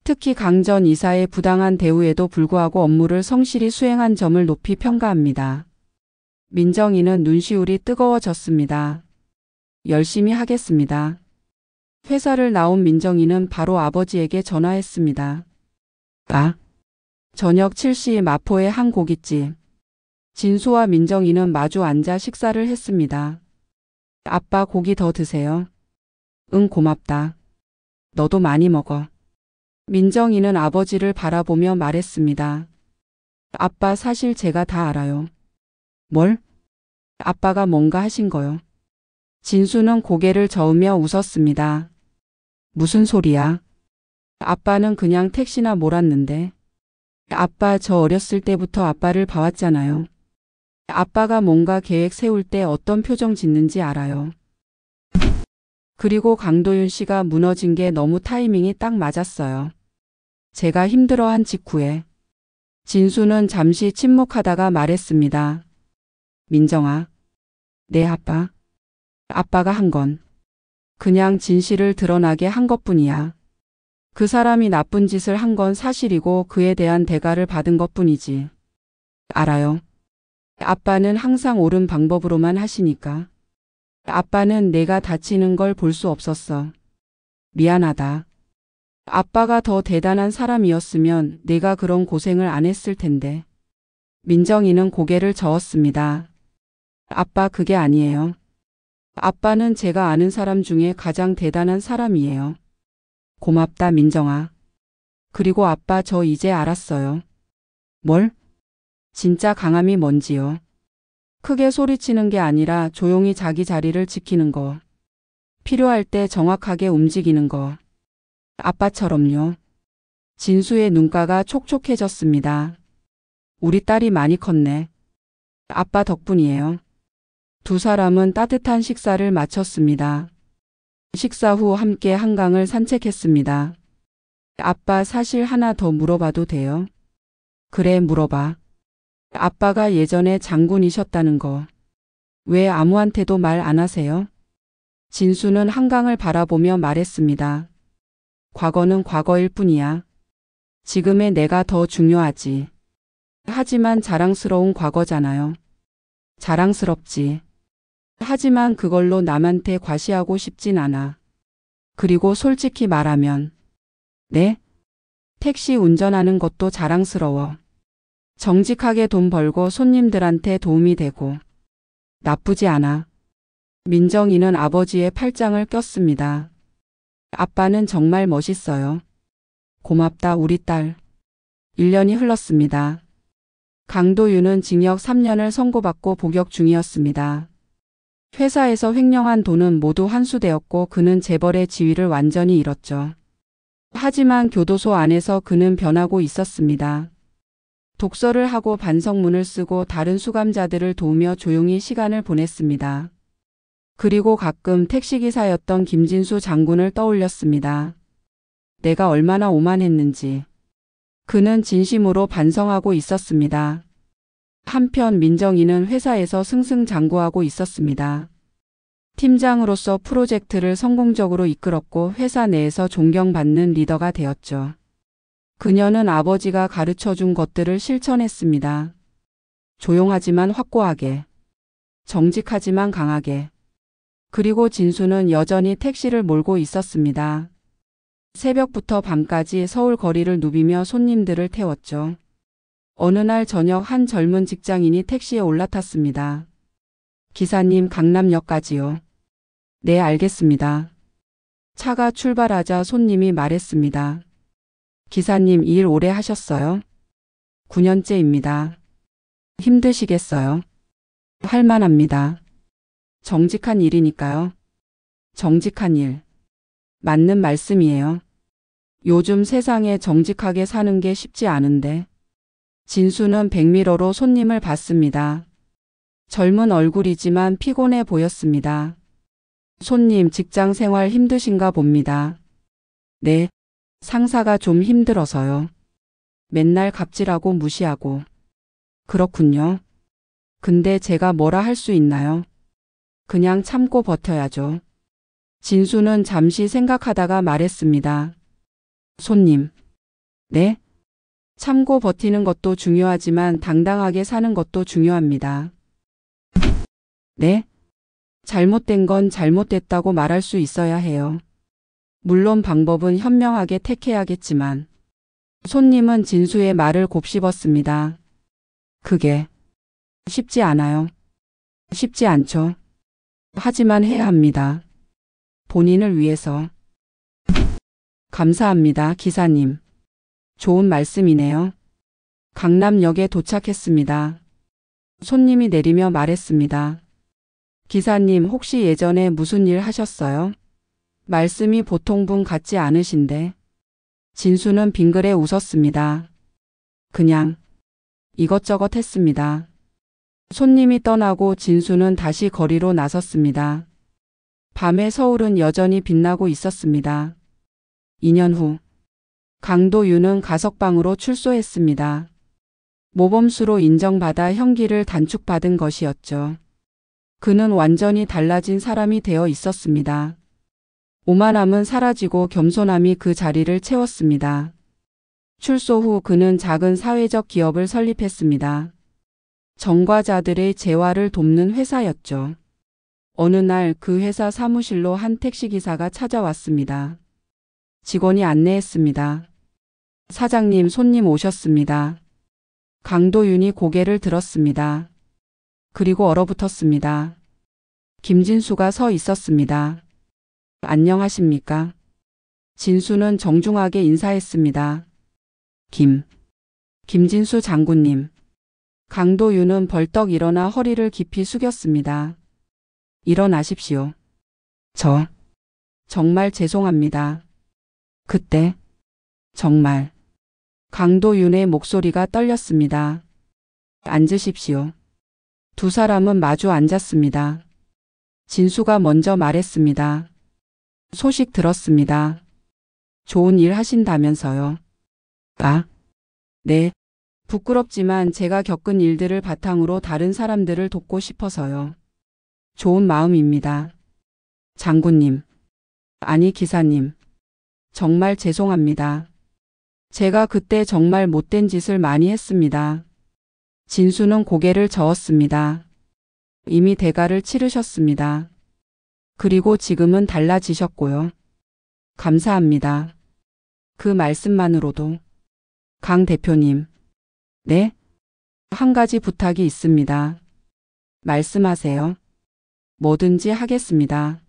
특히 강 전 이사의 부당한 대우에도 불구하고 업무를 성실히 수행한 점을 높이 평가합니다. 민정이는 눈시울이 뜨거워졌습니다. 열심히 하겠습니다. 회사를 나온 민정이는 바로 아버지에게 전화했습니다. 저녁 7시 마포의 한 고깃집. 진수와 민정이는 마주 앉아 식사를 했습니다. 아빠 고기 더 드세요. 응, 고맙다. 너도 많이 먹어. 민정이는 아버지를 바라보며 말했습니다. 아빠 사실 제가 다 알아요. 뭘? 아빠가 뭔가 하신 거요. 진수는 고개를 저으며 웃었습니다. 무슨 소리야? 아빠는 그냥 택시나 몰았는데. 아빠 저 어렸을 때부터 아빠를 봐왔잖아요. 아빠가 뭔가 계획 세울 때 어떤 표정 짓는지 알아요. 그리고 강도윤 씨가 무너진 게 너무 타이밍이 딱 맞았어요. 제가 힘들어한 직후에. 진수는 잠시 침묵하다가 말했습니다. 민정아. 네, 아빠. 아빠가 한 건 그냥 진실을 드러나게 한 것뿐이야. 그 사람이 나쁜 짓을 한 건 사실이고 그에 대한 대가를 받은 것뿐이지. 알아요. 아빠는 항상 옳은 방법으로만 하시니까. 아빠는 내가 다치는 걸 볼 수 없었어. 미안하다. 아빠가 더 대단한 사람이었으면 내가 그런 고생을 안 했을 텐데. 민정이는 고개를 저었습니다. 아빠 그게 아니에요. 아빠는 제가 아는 사람 중에 가장 대단한 사람이에요. 고맙다 민정아. 그리고 아빠 저 이제 알았어요. 뭘? 진짜 강함이 뭔지요. 크게 소리치는 게 아니라 조용히 자기 자리를 지키는 거. 필요할 때 정확하게 움직이는 거. 아빠처럼요. 진수의 눈가가 촉촉해졌습니다. 우리 딸이 많이 컸네. 아빠 덕분이에요. 두 사람은 따뜻한 식사를 마쳤습니다. 식사 후 함께 한강을 산책했습니다. 아빠 사실 하나 더 물어봐도 돼요? 그래 물어봐. 아빠가 예전에 장군이셨다는 거. 왜 아무한테도 말 안 하세요? 진수는 한강을 바라보며 말했습니다. 과거는 과거일 뿐이야. 지금의 내가 더 중요하지. 하지만 자랑스러운 과거잖아요. 자랑스럽지. 하지만 그걸로 남한테 과시하고 싶진 않아. 그리고 솔직히 말하면 네? 택시 운전하는 것도 자랑스러워. 정직하게 돈 벌고 손님들한테 도움이 되고. 나쁘지 않아. 민정이는 아버지의 팔짱을 꼈습니다. 아빠는 정말 멋있어요. 고맙다 우리 딸. 1년이 흘렀습니다. 강도윤은 징역 3년을 선고받고 복역 중이었습니다. 회사에서 횡령한 돈은 모두 환수되었고 그는 재벌의 지위를 완전히 잃었죠. 하지만 교도소 안에서 그는 변하고 있었습니다. 독서를 하고 반성문을 쓰고 다른 수감자들을 도우며 조용히 시간을 보냈습니다. 그리고 가끔 택시기사였던 김진수 장군을 떠올렸습니다. 내가 얼마나 오만했는지. 그는 진심으로 반성하고 있었습니다. 한편 민정이는 회사에서 승승장구하고 있었습니다. 팀장으로서 프로젝트를 성공적으로 이끌었고 회사 내에서 존경받는 리더가 되었죠. 그녀는 아버지가 가르쳐준 것들을 실천했습니다. 조용하지만 확고하게. 정직하지만 강하게. 그리고 진수는 여전히 택시를 몰고 있었습니다. 새벽부터 밤까지 서울 거리를 누비며 손님들을 태웠죠. 어느 날 저녁 한 젊은 직장인이 택시에 올라탔습니다. 기사님 강남역까지요. 네 알겠습니다. 차가 출발하자 손님이 말했습니다. 기사님 일 오래 하셨어요? 9년째입니다. 힘드시겠어요? 할만합니다. 정직한 일이니까요. 정직한 일. 맞는 말씀이에요. 요즘 세상에 정직하게 사는 게 쉽지 않은데. 진수는 백미러로 손님을 봤습니다. 젊은 얼굴이지만 피곤해 보였습니다. 손님 직장 생활 힘드신가 봅니다. 네. 상사가 좀 힘들어서요. 맨날 갑질하고 무시하고. 그렇군요. 근데 제가 뭐라 할 수 있나요? 그냥 참고 버텨야죠. 진수는 잠시 생각하다가 말했습니다. 손님. 네? 참고 버티는 것도 중요하지만 당당하게 사는 것도 중요합니다. 네? 잘못된 건 잘못됐다고 말할 수 있어야 해요. 물론 방법은 현명하게 택해야겠지만. 손님은 진수의 말을 곱씹었습니다. 그게 쉽지 않아요. 쉽지 않죠. 하지만 해야 합니다. 본인을 위해서. 감사합니다, 기사님. 좋은 말씀이네요. 강남역에 도착했습니다. 손님이 내리며 말했습니다. 기사님 혹시 예전에 무슨 일 하셨어요? 말씀이 보통 분 같지 않으신데. 진수는 빙그레 웃었습니다. 그냥 이것저것 했습니다. 손님이 떠나고 진수는 다시 거리로 나섰습니다. 밤에 서울은 여전히 빛나고 있었습니다. 2년 후 강도윤은 가석방으로 출소했습니다. 모범수로 인정받아 형기를 단축받은 것이었죠. 그는 완전히 달라진 사람이 되어 있었습니다. 오만함은 사라지고 겸손함이 그 자리를 채웠습니다. 출소 후 그는 작은 사회적 기업을 설립했습니다. 전과자들의 재활을 돕는 회사였죠. 어느 날 그 회사 사무실로 한 택시기사가 찾아왔습니다. 직원이 안내했습니다. 사장님, 손님 오셨습니다. 강도윤이 고개를 들었습니다. 그리고 얼어붙었습니다. 김진수가 서 있었습니다. 안녕하십니까? 진수는 정중하게 인사했습니다. 김진수 장군님. 강도윤은 벌떡 일어나 허리를 깊이 숙였습니다. 일어나십시오. 정말 죄송합니다. 그때 정말 강도윤의 목소리가 떨렸습니다. 앉으십시오. 두 사람은 마주 앉았습니다. 진수가 먼저 말했습니다. 소식 들었습니다. 좋은 일 하신다면서요. 네. 부끄럽지만 제가 겪은 일들을 바탕으로 다른 사람들을 돕고 싶어서요. 좋은 마음입니다. 장군님. 아니, 기사님. 정말 죄송합니다. 제가 그때 정말 못된 짓을 많이 했습니다. 진수는 고개를 저었습니다. 이미 대가를 치르셨습니다. 그리고 지금은 달라지셨고요. 감사합니다. 그 말씀만으로도. 강 대표님. 네? 한 가지 부탁이 있습니다. 말씀하세요. 뭐든지 하겠습니다.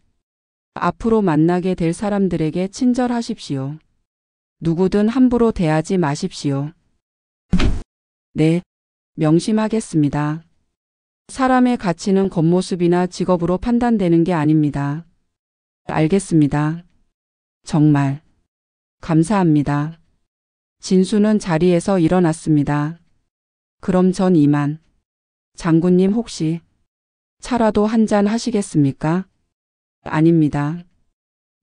앞으로 만나게 될 사람들에게 친절하십시오. 누구든 함부로 대하지 마십시오. 네, 명심하겠습니다. 사람의 가치는 겉모습이나 직업으로 판단되는 게 아닙니다. 알겠습니다. 정말 감사합니다. 진수는 자리에서 일어났습니다. 그럼 전 이만. 장군님 혹시 차라도 한 잔 하시겠습니까? 아닙니다.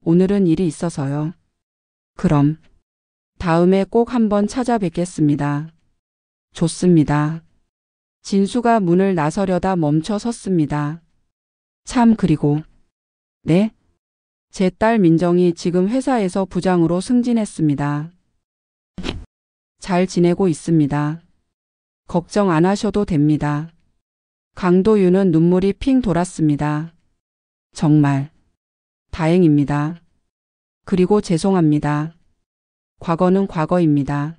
오늘은 일이 있어서요. 그럼 다음에 꼭 한번 찾아뵙겠습니다. 좋습니다. 진수가 문을 나서려다 멈춰 섰습니다. 참, 그리고 네? 제 딸 민정이 지금 회사에서 부장으로 승진했습니다. 잘 지내고 있습니다. 걱정 안 하셔도 됩니다. 강도윤은 눈물이 핑 돌았습니다. 정말 다행입니다. 그리고 죄송합니다. 과거는 과거입니다.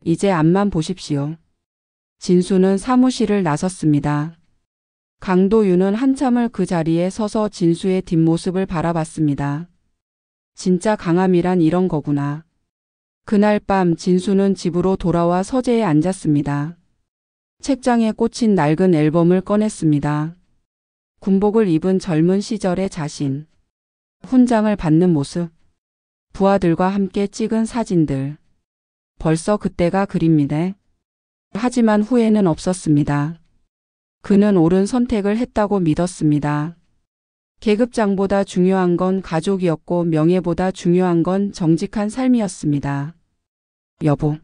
이제 앞만 보십시오. 진수는 사무실을 나섰습니다. 강도윤은 한참을 그 자리에 서서 진수의 뒷모습을 바라봤습니다. 진짜 강함이란 이런 거구나. 그날 밤 진수는 집으로 돌아와 서재에 앉았습니다. 책장에 꽂힌 낡은 앨범을 꺼냈습니다. 군복을 입은 젊은 시절의 자신. 훈장을 받는 모습. 부하들과 함께 찍은 사진들. 벌써 그때가 그립니다. 하지만 후회는 없었습니다. 그는 옳은 선택을 했다고 믿었습니다. 계급장보다 중요한 건 가족이었고 명예보다 중요한 건 정직한 삶이었습니다. 여보.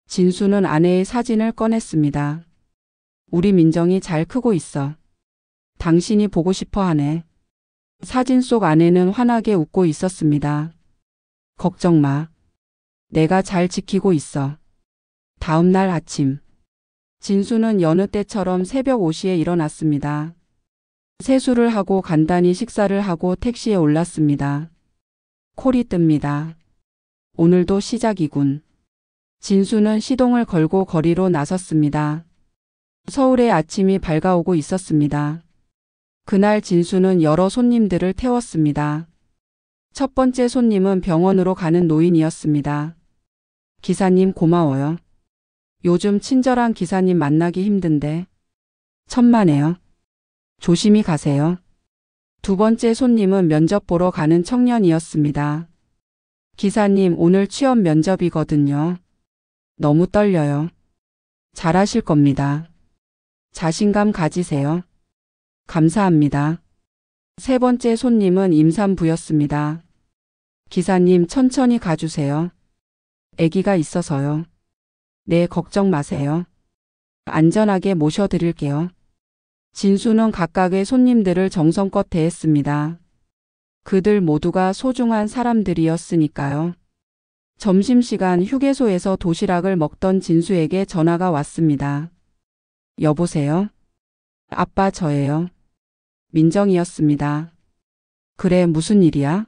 진수는 아내의 사진을 꺼냈습니다. 우리 민정이 잘 크고 있어. 당신이 보고 싶어 하네. 사진 속 아내는 환하게 웃고 있었습니다. 걱정 마. 내가 잘 지키고 있어. 다음 날 아침. 진수는 여느 때처럼 새벽 5시에 일어났습니다. 세수를 하고 간단히 식사를 하고 택시에 올랐습니다. 콜이 뜹니다. 오늘도 시작이군. 진수는 시동을 걸고 거리로 나섰습니다. 서울의 아침이 밝아오고 있었습니다. 그날 진수는 여러 손님들을 태웠습니다. 첫 번째 손님은 병원으로 가는 노인이었습니다. 기사님 고마워요. 요즘 친절한 기사님 만나기 힘든데. 천만에요. 조심히 가세요. 두 번째 손님은 면접 보러 가는 청년이었습니다. 기사님 오늘 취업 면접이거든요. 너무 떨려요. 잘하실 겁니다. 자신감 가지세요. 감사합니다. 세 번째 손님은 임산부였습니다. 기사님 천천히 가주세요. 아기가 있어서요. 네, 걱정 마세요. 안전하게 모셔드릴게요. 진수는 각각의 손님들을 정성껏 대했습니다. 그들 모두가 소중한 사람들이었으니까요. 점심시간 휴게소에서 도시락을 먹던 진수에게 전화가 왔습니다. 여보세요? 아빠 저예요. 민정이었습니다. 그래 무슨 일이야?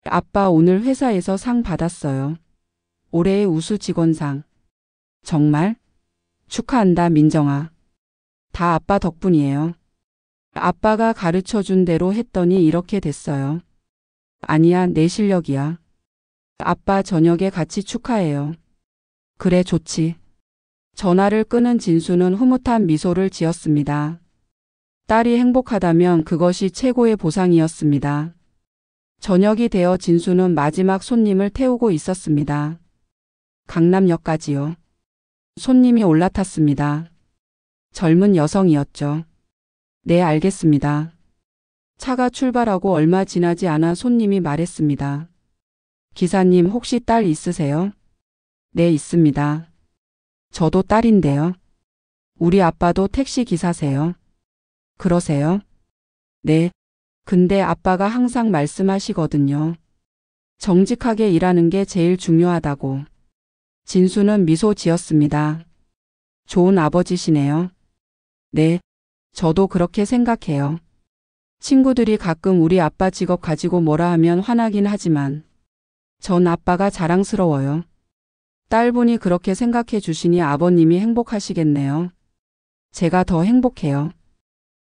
아빠 오늘 회사에서 상 받았어요. 올해의 우수 직원상. 정말? 축하한다 민정아. 다 아빠 덕분이에요. 아빠가 가르쳐준 대로 했더니 이렇게 됐어요. 아니야 내 실력이야. 아빠 저녁에 같이 축하해요. 그래 좋지. 전화를 끊은 진수는 흐뭇한 미소를 지었습니다. 딸이 행복하다면 그것이 최고의 보상이었습니다. 저녁이 되어 진수는 마지막 손님을 태우고 있었습니다. 강남역까지요. 손님이 올라탔습니다. 젊은 여성이었죠. 네, 알겠습니다. 차가 출발하고 얼마 지나지 않아 손님이 말했습니다. 기사님 혹시 딸 있으세요? 네, 있습니다. 저도 딸인데요. 우리 아빠도 택시 기사세요. 그러세요? 네. 근데 아빠가 항상 말씀하시거든요. 정직하게 일하는 게 제일 중요하다고. 진수는 미소 지었습니다. 좋은 아버지시네요. 네. 저도 그렇게 생각해요. 친구들이 가끔 우리 아빠 직업 가지고 뭐라 하면 화나긴 하지만 전 아빠가 자랑스러워요. 딸분이 그렇게 생각해 주시니 아버님이 행복하시겠네요. 제가 더 행복해요.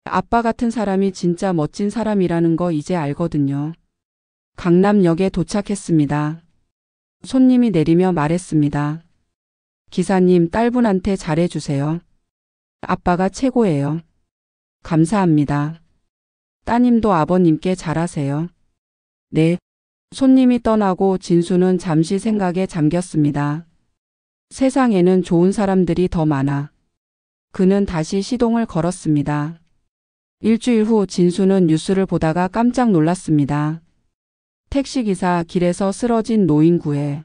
아빠 같은 사람이 진짜 멋진 사람이라는 거 이제 알거든요. 강남역에 도착했습니다. 손님이 내리며 말했습니다. 기사님 딸분한테 잘해주세요. 아빠가 최고예요. 감사합니다. 따님도 아버님께 잘하세요. 네. 손님이 떠나고 진수는 잠시 생각에 잠겼습니다. 세상에는 좋은 사람들이 더 많아. 그는 다시 시동을 걸었습니다. 일주일 후 진수는 뉴스를 보다가 깜짝 놀랐습니다. 택시기사 길에서 쓰러진 노인 구해.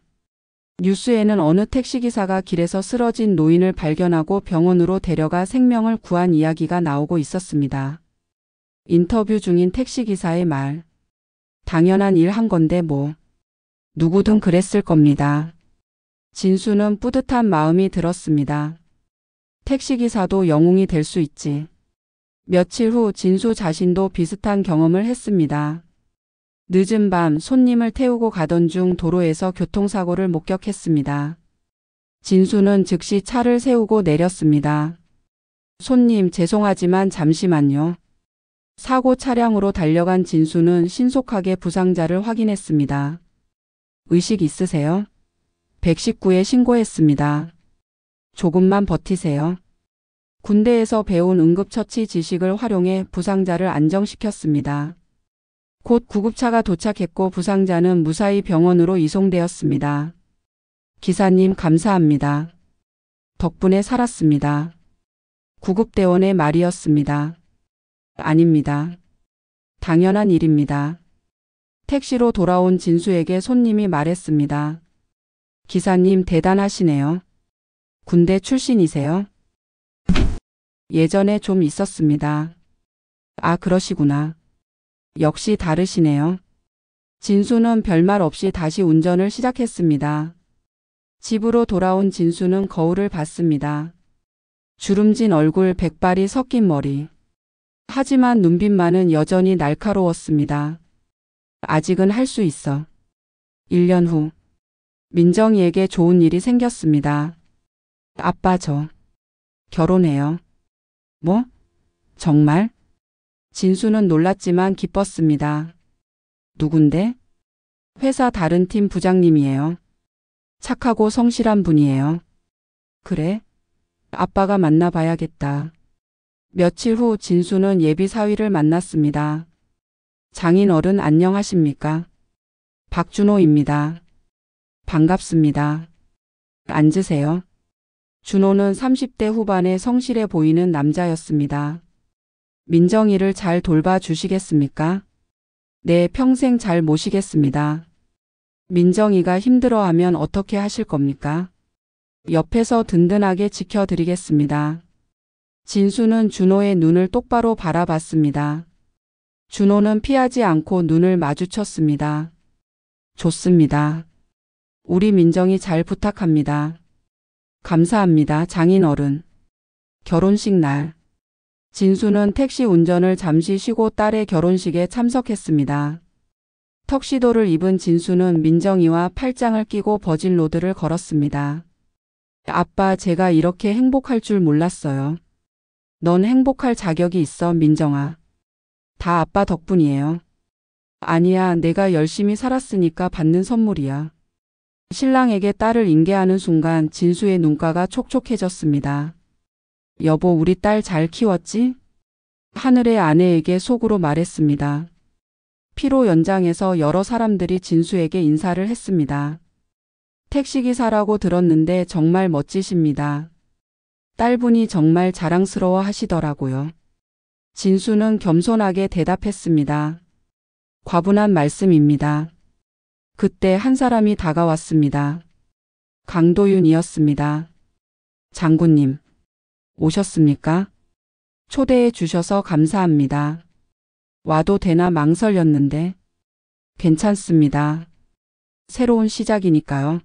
뉴스에는 어느 택시기사가 길에서 쓰러진 노인을 발견하고 병원으로 데려가 생명을 구한 이야기가 나오고 있었습니다. 인터뷰 중인 택시기사의 말. 당연한 일 한 건데 뭐. 누구든 그랬을 겁니다. 진수는 뿌듯한 마음이 들었습니다. 택시기사도 영웅이 될 수 있지. 며칠 후 진수 자신도 비슷한 경험을 했습니다. 늦은 밤 손님을 태우고 가던 중 도로에서 교통사고를 목격했습니다. 진수는 즉시 차를 세우고 내렸습니다. 손님 죄송하지만 잠시만요. 사고 차량으로 달려간 진수는 신속하게 부상자를 확인했습니다. 의식 있으세요? 119에 신고했습니다. 조금만 버티세요. 군대에서 배운 응급처치 지식을 활용해 부상자를 안정시켰습니다. 곧 구급차가 도착했고 부상자는 무사히 병원으로 이송되었습니다. 기사님 감사합니다. 덕분에 살았습니다. 구급대원의 말이었습니다. 아닙니다. 당연한 일입니다. 택시로 돌아온 진수에게 손님이 말했습니다. 기사님 대단하시네요. 군대 출신이세요? 예전에 좀 있었습니다. 아, 그러시구나. 역시 다르시네요. 진수는 별말 없이 다시 운전을 시작했습니다. 집으로 돌아온 진수는 거울을 봤습니다. 주름진 얼굴, 백발이 섞인 머리. 하지만 눈빛만은 여전히 날카로웠습니다. 아직은 할 수 있어. 1년 후 민정이에게 좋은 일이 생겼습니다. 아빠, 저 결혼해요. 뭐? 정말? 진수는 놀랐지만 기뻤습니다. 누군데? 회사 다른 팀 부장님이에요. 착하고 성실한 분이에요. 그래? 아빠가 만나봐야겠다. 며칠 후 진수는 예비 사위를 만났습니다. 장인 어른 안녕하십니까? 박준호입니다. 반갑습니다. 앉으세요. 준호는 30대 후반의 성실해 보이는 남자였습니다. 민정이를 잘 돌봐주시겠습니까? 네, 평생 잘 모시겠습니다. 민정이가 힘들어하면 어떻게 하실 겁니까? 옆에서 든든하게 지켜드리겠습니다. 진수는 준호의 눈을 똑바로 바라봤습니다. 준호는 피하지 않고 눈을 마주쳤습니다. 좋습니다. 우리 민정이 잘 부탁합니다. 감사합니다, 장인 어른. 결혼식 날. 진수는 택시 운전을 잠시 쉬고 딸의 결혼식에 참석했습니다. 턱시도를 입은 진수는 민정이와 팔짱을 끼고 버진로드를 걸었습니다. 아빠, 제가 이렇게 행복할 줄 몰랐어요. 넌 행복할 자격이 있어, 민정아. 다 아빠 덕분이에요. 아니야, 내가 열심히 살았으니까 받는 선물이야. 신랑에게 딸을 인계하는 순간 진수의 눈가가 촉촉해졌습니다. 여보, 우리 딸 잘 키웠지? 하늘의 아내에게 속으로 말했습니다. 피로 연장해서 여러 사람들이 진수에게 인사를 했습니다. 택시기사라고 들었는데 정말 멋지십니다. 딸분이 정말 자랑스러워 하시더라고요. 진수는 겸손하게 대답했습니다. 과분한 말씀입니다. 그때 한 사람이 다가왔습니다. 강도윤이었습니다. 장군님, 오셨습니까? 초대해 주셔서 감사합니다. 와도 되나 망설였는데. 괜찮습니다. 새로운 시작이니까요.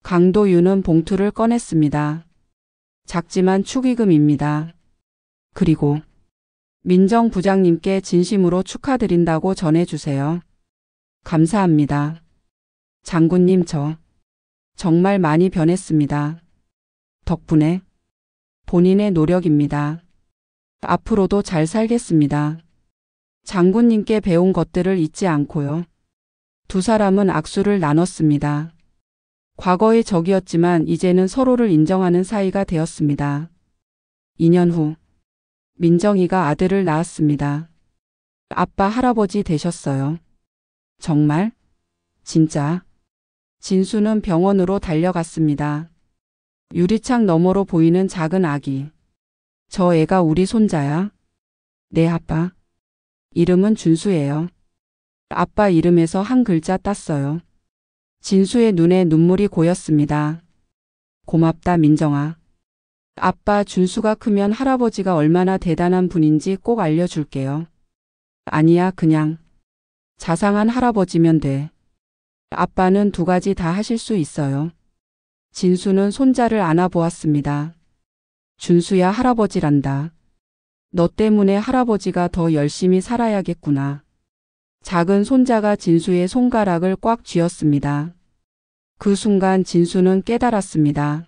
강도윤은 봉투를 꺼냈습니다. 작지만 축의금입니다. 그리고 민정 부장님께 진심으로 축하드린다고 전해주세요. 감사합니다. 장군님, 저 정말 많이 변했습니다. 덕분에. 본인의 노력입니다. 앞으로도 잘 살겠습니다. 장군님께 배운 것들을 잊지 않고요. 두 사람은 악수를 나눴습니다. 과거의 적이었지만 이제는 서로를 인정하는 사이가 되었습니다. 2년 후 민정이가 아들을 낳았습니다. 아빠, 할아버지 되셨어요. 정말? 진짜? 진수는 병원으로 달려갔습니다. 유리창 너머로 보이는 작은 아기. 저 애가 우리 손자야? 네, 아빠. 이름은 준수예요. 아빠 이름에서 한 글자 땄어요. 진수의 눈에 눈물이 고였습니다. 고맙다, 민정아. 아빠, 준수가 크면 할아버지가 얼마나 대단한 분인지 꼭 알려줄게요. 아니야, 그냥 자상한 할아버지면 돼. 아빠는 두 가지 다 하실 수 있어요. 진수는 손자를 안아보았습니다. 준수야, 할아버지란다. 너 때문에 할아버지가 더 열심히 살아야겠구나. 작은 손자가 진수의 손가락을 꽉 쥐었습니다. 그 순간 진수는 깨달았습니다.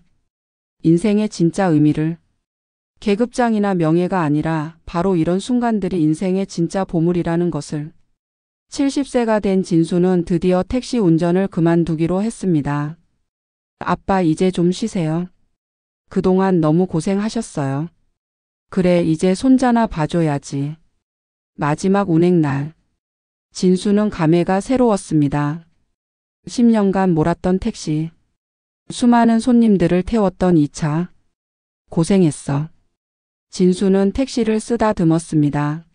인생의 진짜 의미를. 계급장이나 명예가 아니라 바로 이런 순간들이 인생의 진짜 보물이라는 것을. 70세가 된 진수는 드디어 택시 운전을 그만두기로 했습니다. 아빠, 이제 좀 쉬세요. 그동안 너무 고생하셨어요. 그래, 이제 손자나 봐줘야지. 마지막 운행날. 진수는 감회가 새로웠습니다. 10년간 몰았던 택시. 수많은 손님들을 태웠던 2차. 고생했어. 진수는 택시를 쓰다듬었습니다.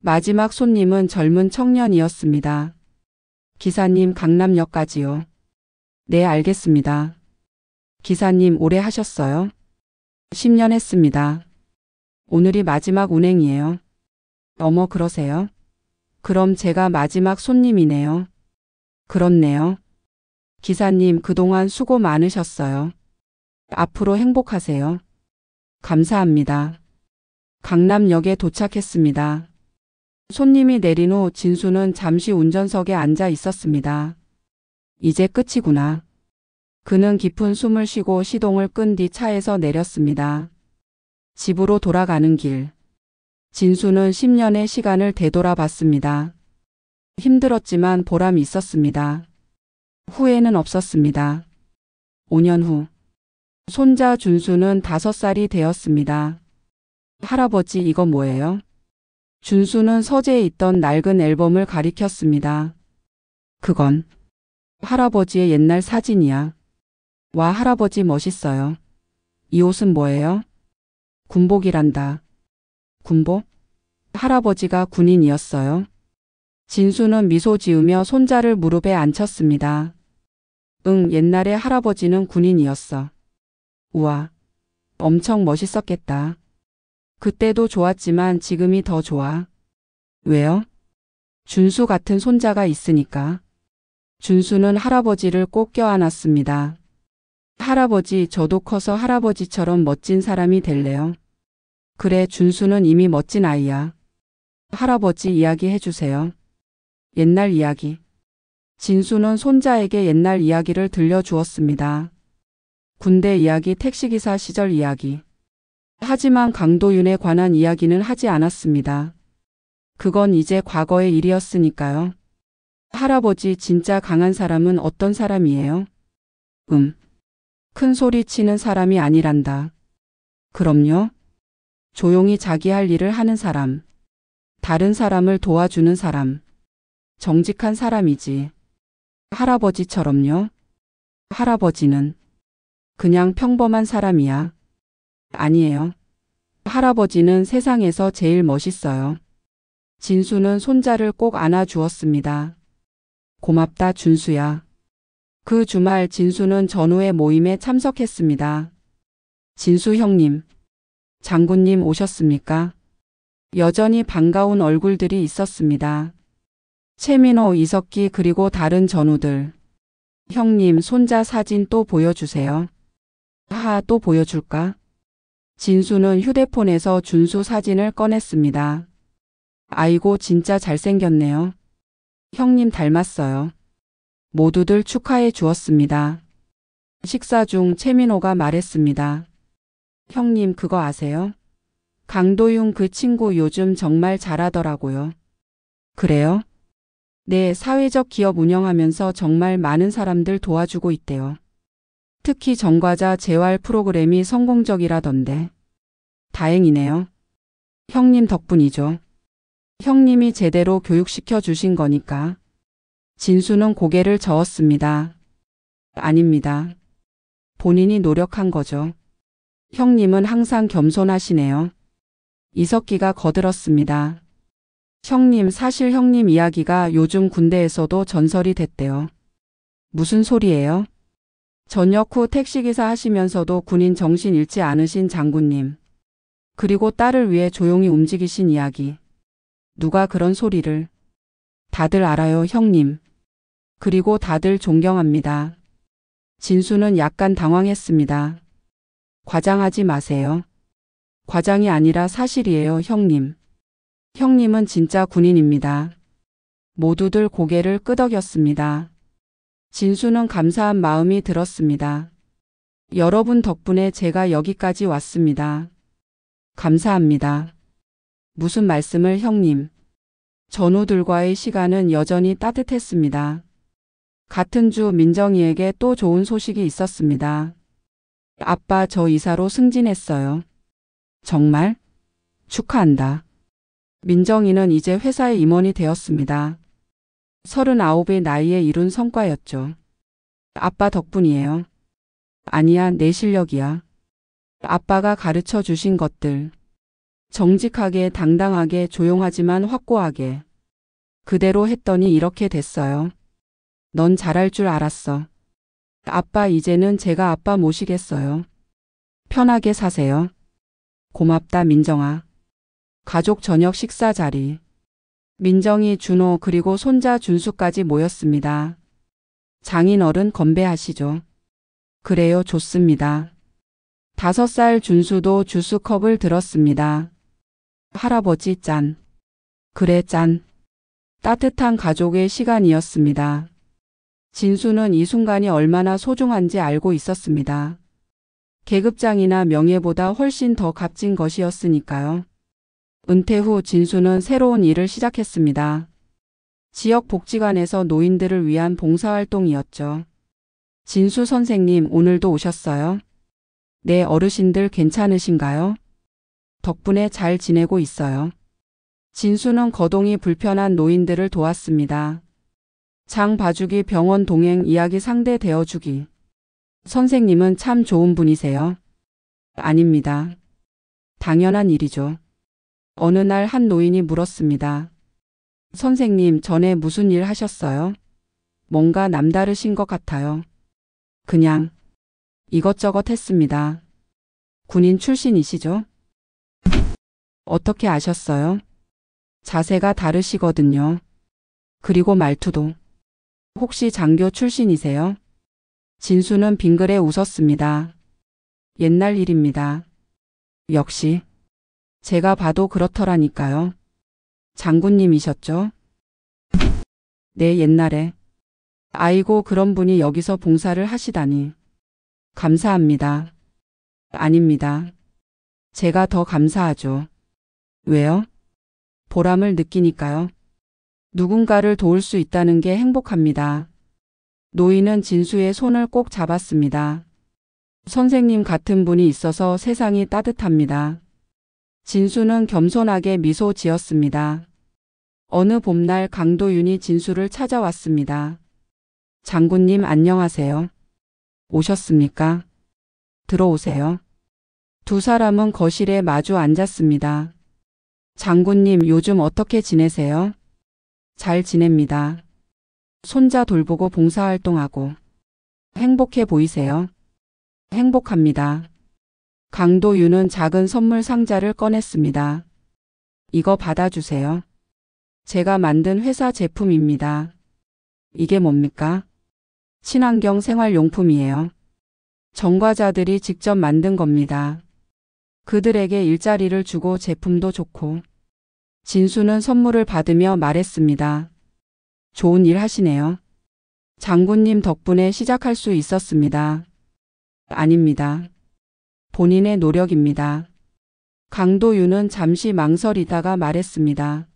마지막 손님은 젊은 청년이었습니다. 기사님 강남역까지요. 네, 알겠습니다. 기사님 오래 하셨어요? 10년 했습니다. 오늘이 마지막 운행이에요. 어머, 그러세요? 그럼 제가 마지막 손님이네요. 그렇네요. 기사님 그동안 수고 많으셨어요. 앞으로 행복하세요. 감사합니다. 강남역에 도착했습니다. 손님이 내린 후 진수는 잠시 운전석에 앉아 있었습니다. 이제 끝이구나. 그는 깊은 숨을 쉬고 시동을 끈 뒤 차에서 내렸습니다. 집으로 돌아가는 길. 진수는 10년의 시간을 되돌아봤습니다. 힘들었지만 보람이 있었습니다. 후회는 없었습니다. 5년 후. 손자 준수는 5살이 되었습니다. 할아버지, 이거 뭐예요? 준수는 서재에 있던 낡은 앨범을 가리켰습니다. 그건 할아버지의 옛날 사진이야. 와, 할아버지 멋있어요. 이 옷은 뭐예요? 군복이란다. 군복? 할아버지가 군인이었어요. 진수는 미소 지으며 손자를 무릎에 앉혔습니다. 응, 옛날에 할아버지는 군인이었어. 우와, 엄청 멋있었겠다. 그때도 좋았지만 지금이 더 좋아. 왜요? 준수 같은 손자가 있으니까. 준수는 할아버지를 꼭 껴안았습니다. 할아버지, 저도 커서 할아버지처럼 멋진 사람이 될래요. 그래, 준수는 이미 멋진 아이야. 할아버지 이야기 해주세요. 옛날 이야기. 진수는 손자에게 옛날 이야기를 들려주었습니다. 군대 이야기, 택시기사 시절 이야기. 하지만 강도윤에 관한 이야기는 하지 않았습니다. 그건 이제 과거의 일이었으니까요. 할아버지, 진짜 강한 사람은 어떤 사람이에요? 큰 소리 치는 사람이 아니란다. 그럼요. 조용히 자기 할 일을 하는 사람. 다른 사람을 도와주는 사람. 정직한 사람이지. 할아버지처럼요? 할아버지는 그냥 평범한 사람이야. 아니에요. 할아버지는 세상에서 제일 멋있어요. 진수는 손자를 꼭 안아주었습니다. 고맙다, 준수야. 그 주말 진수는 전우의 모임에 참석했습니다. 진수 형님, 장군님 오셨습니까? 여전히 반가운 얼굴들이 있었습니다. 최민호, 이석기 그리고 다른 전우들. 형님, 손자 사진 또 보여주세요. 하하, 또 보여줄까? 진수는 휴대폰에서 준수 사진을 꺼냈습니다. 아이고, 진짜 잘생겼네요. 형님 닮았어요. 모두들 축하해 주었습니다. 식사 중 최민호가 말했습니다. 형님, 그거 아세요? 강도윤 그 친구 요즘 정말 잘하더라고요. 그래요? 네, 사회적 기업 운영하면서 정말 많은 사람들 도와주고 있대요. 특히 전과자 재활 프로그램이 성공적이라던데. 다행이네요. 형님 덕분이죠. 형님이 제대로 교육시켜 주신 거니까. 진수는 고개를 저었습니다. 아닙니다. 본인이 노력한 거죠. 형님은 항상 겸손하시네요. 이석기가 거들었습니다. 형님, 사실 형님 이야기가 요즘 군대에서도 전설이 됐대요. 무슨 소리예요? 전역 후 택시기사 하시면서도 군인 정신 잃지 않으신 장군님. 그리고 딸을 위해 조용히 움직이신 이야기. 누가 그런 소리를. 다들 알아요, 형님. 그리고 다들 존경합니다. 진수는 약간 당황했습니다. 과장하지 마세요. 과장이 아니라 사실이에요, 형님. 형님은 진짜 군인입니다. 모두들 고개를 끄덕였습니다. 진수는 감사한 마음이 들었습니다. 여러분 덕분에 제가 여기까지 왔습니다. 감사합니다. 무슨 말씀을, 형님. 전우들과의 시간은 여전히 따뜻했습니다. 같은 주 민정이에게 또 좋은 소식이 있었습니다. 아빠, 저 이사로 승진했어요. 정말? 축하한다. 민정이는 이제 회사의 임원이 되었습니다. 39의 나이에 이룬 성과였죠. 아빠 덕분이에요. 아니야, 내 실력이야. 아빠가 가르쳐 주신 것들. 정직하게, 당당하게, 조용하지만 확고하게. 그대로 했더니 이렇게 됐어요. 넌 잘할 줄 알았어. 아빠, 이제는 제가 아빠 모시겠어요. 편하게 사세요. 고맙다, 민정아. 가족 저녁 식사 자리. 민정이, 준호 그리고 손자 준수까지 모였습니다. 장인어른 건배하시죠. 그래요, 좋습니다. 5살 준수도 주스컵을 들었습니다. 할아버지 짠. 그래 짠. 따뜻한 가족의 시간이었습니다. 진수는 이 순간이 얼마나 소중한지 알고 있었습니다. 계급장이나 명예보다 훨씬 더 값진 것이었으니까요. 은퇴 후 진수는 새로운 일을 시작했습니다. 지역복지관에서 노인들을 위한 봉사활동이었죠. 진수 선생님, 오늘도 오셨어요? 네, 어르신들 괜찮으신가요? 덕분에 잘 지내고 있어요. 진수는 거동이 불편한 노인들을 도왔습니다. 장 봐주기, 병원 동행, 이야기 상대 되어주기. 선생님은 참 좋은 분이세요. 아닙니다. 당연한 일이죠. 어느 날 한 노인이 물었습니다. 선생님, 전에 무슨 일 하셨어요? 뭔가 남다르신 것 같아요. 그냥 이것저것 했습니다. 군인 출신이시죠? 어떻게 아셨어요? 자세가 다르시거든요. 그리고 말투도. 혹시 장교 출신이세요? 진수는 빙그레 웃었습니다. 옛날 일입니다. 역시 제가 봐도 그렇더라니까요. 장군님이셨죠? 네, 옛날에. 아이고, 그런 분이 여기서 봉사를 하시다니. 감사합니다. 아닙니다. 제가 더 감사하죠. 왜요? 보람을 느끼니까요. 누군가를 도울 수 있다는 게 행복합니다. 노인은 진수의 손을 꼭 잡았습니다. 선생님 같은 분이 있어서 세상이 따뜻합니다. 진수는 겸손하게 미소 지었습니다. 어느 봄날 강도윤이 진수를 찾아왔습니다. 장군님, 안녕하세요. 오셨습니까? 들어오세요. 두 사람은 거실에 마주 앉았습니다. 장군님, 요즘 어떻게 지내세요? 잘 지냅니다. 손자 돌보고 봉사활동하고. 행복해 보이세요? 행복합니다. 강도윤은 작은 선물 상자를 꺼냈습니다. 이거 받아주세요. 제가 만든 회사 제품입니다. 이게 뭡니까? 친환경 생활용품이에요. 전과자들이 직접 만든 겁니다. 그들에게 일자리를 주고 제품도 좋고. 진수는 선물을 받으며 말했습니다. 좋은 일 하시네요. 장군님 덕분에 시작할 수 있었습니다. 아닙니다. 본인의 노력입니다. 강도윤은 잠시 망설이다가 말했습니다.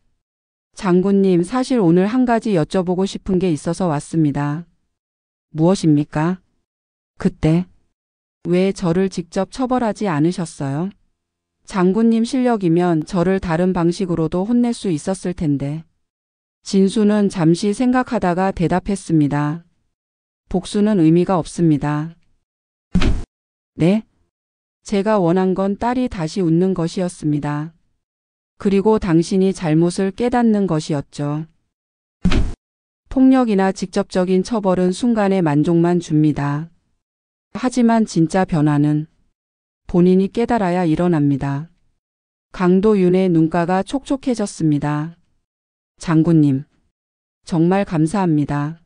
장군님, 사실 오늘 한 가지 여쭤보고 싶은 게 있어서 왔습니다. 무엇입니까? 그때 왜 저를 직접 처벌하지 않으셨어요? 장군님 실력이면 저를 다른 방식으로도 혼낼 수 있었을 텐데. 진수는 잠시 생각하다가 대답했습니다. 복수는 의미가 없습니다. 네? 제가 원한 건 딸이 다시 웃는 것이었습니다. 그리고 당신이 잘못을 깨닫는 것이었죠. 폭력이나 직접적인 처벌은 순간의 만족만 줍니다. 하지만 진짜 변화는 본인이 깨달아야 일어납니다. 강도윤의 눈가가 촉촉해졌습니다. 장군님, 정말 감사합니다.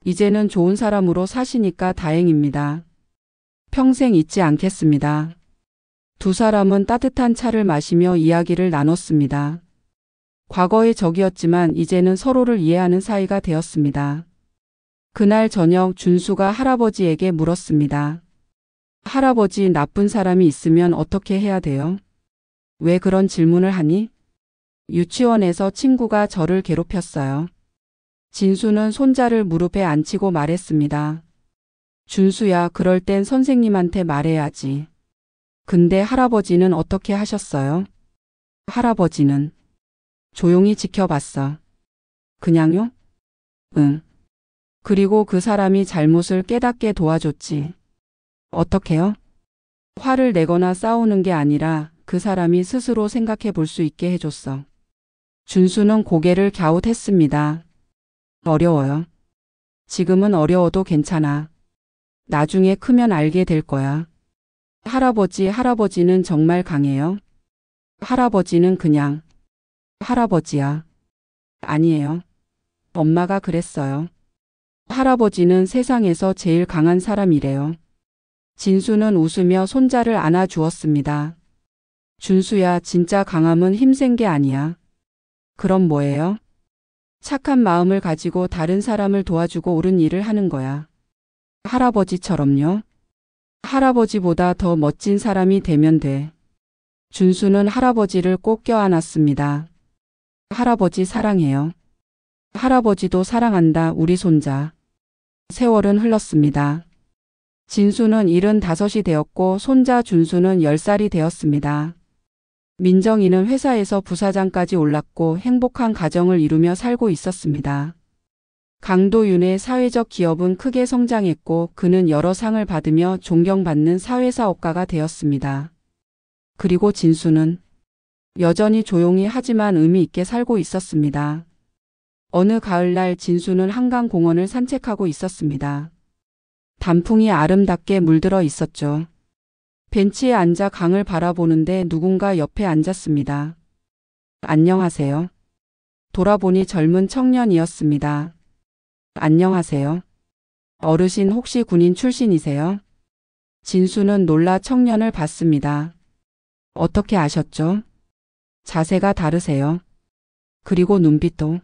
이제는 좋은 사람으로 사시니까 다행입니다. 평생 잊지 않겠습니다. 두 사람은 따뜻한 차를 마시며 이야기를 나눴습니다. 과거의 적이었지만 이제는 서로를 이해하는 사이가 되었습니다. 그날 저녁 준수가 할아버지에게 물었습니다. 할아버지, 나쁜 사람이 있으면 어떻게 해야 돼요? 왜 그런 질문을 하니? 유치원에서 친구가 저를 괴롭혔어요. 진수는 손자를 무릎에 앉히고 말했습니다. 준수야, 그럴 땐 선생님한테 말해야지. 근데 할아버지는 어떻게 하셨어요? 할아버지는 조용히 지켜봤어. 그냥요? 응. 그리고 그 사람이 잘못을 깨닫게 도와줬지. 어떻게요? 화를 내거나 싸우는 게 아니라 그 사람이 스스로 생각해 볼 수 있게 해줬어. 준수는 고개를 갸웃했습니다. 어려워요. 지금은 어려워도 괜찮아. 나중에 크면 알게 될 거야. 할아버지는 정말 강해요. 할아버지는 그냥 할아버지야. 아니에요. 엄마가 그랬어요. 할아버지는 세상에서 제일 강한 사람이래요. 진수는 웃으며 손자를 안아 주었습니다. 준수야, 진짜 강함은 힘센 게 아니야. 그럼 뭐예요? 착한 마음을 가지고 다른 사람을 도와주고 옳은 일을 하는 거야. 할아버지처럼요. 할아버지보다 더 멋진 사람이 되면 돼. 준수는 할아버지를 꼭 껴안았습니다. 할아버지 사랑해요. 할아버지도 사랑한다, 우리 손자. 세월은 흘렀습니다. 진수는 75이 되었고 손자 준수는 10살이 되었습니다. 민정이는 회사에서 부사장까지 올랐고 행복한 가정을 이루며 살고 있었습니다. 강도윤의 사회적 기업은 크게 성장했고 그는 여러 상을 받으며 존경받는 사회사업가가 되었습니다. 그리고 진수는 여전히 조용히 하지만 의미 있게 살고 있었습니다. 어느 가을날 진수는 한강공원을 산책하고 있었습니다. 단풍이 아름답게 물들어 있었죠. 벤치에 앉아 강을 바라보는데 누군가 옆에 앉았습니다. 안녕하세요. 돌아보니 젊은 청년이었습니다. 안녕하세요. 어르신 혹시 군인 출신이세요? 진수는 놀라 청년을 봤습니다. 어떻게 아셨죠? 자세가 다르세요. 그리고 눈빛도.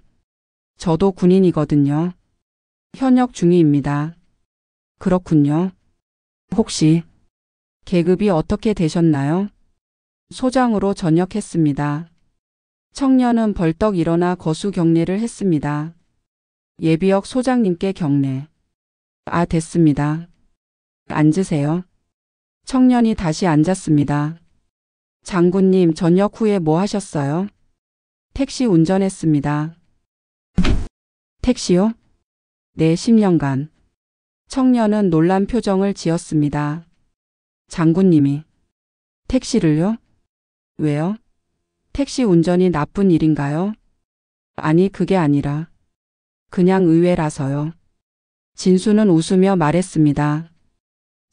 저도 군인이거든요. 현역 중위입니다. 그렇군요. 혹시 계급이 어떻게 되셨나요? 소장으로 전역했습니다. 청년은 벌떡 일어나 거수 경례를 했습니다. 예비역 소장님께 경례. 아, 됐습니다. 앉으세요. 청년이 다시 앉았습니다. 장군님, 전역 후에 뭐 하셨어요? 택시 운전했습니다. 택시요? 네, 10년간. 청년은 놀란 표정을 지었습니다. 장군님이 택시를요? 왜요? 택시 운전이 나쁜 일인가요? 아니, 그게 아니라 그냥 의외라서요. 진수는 웃으며 말했습니다.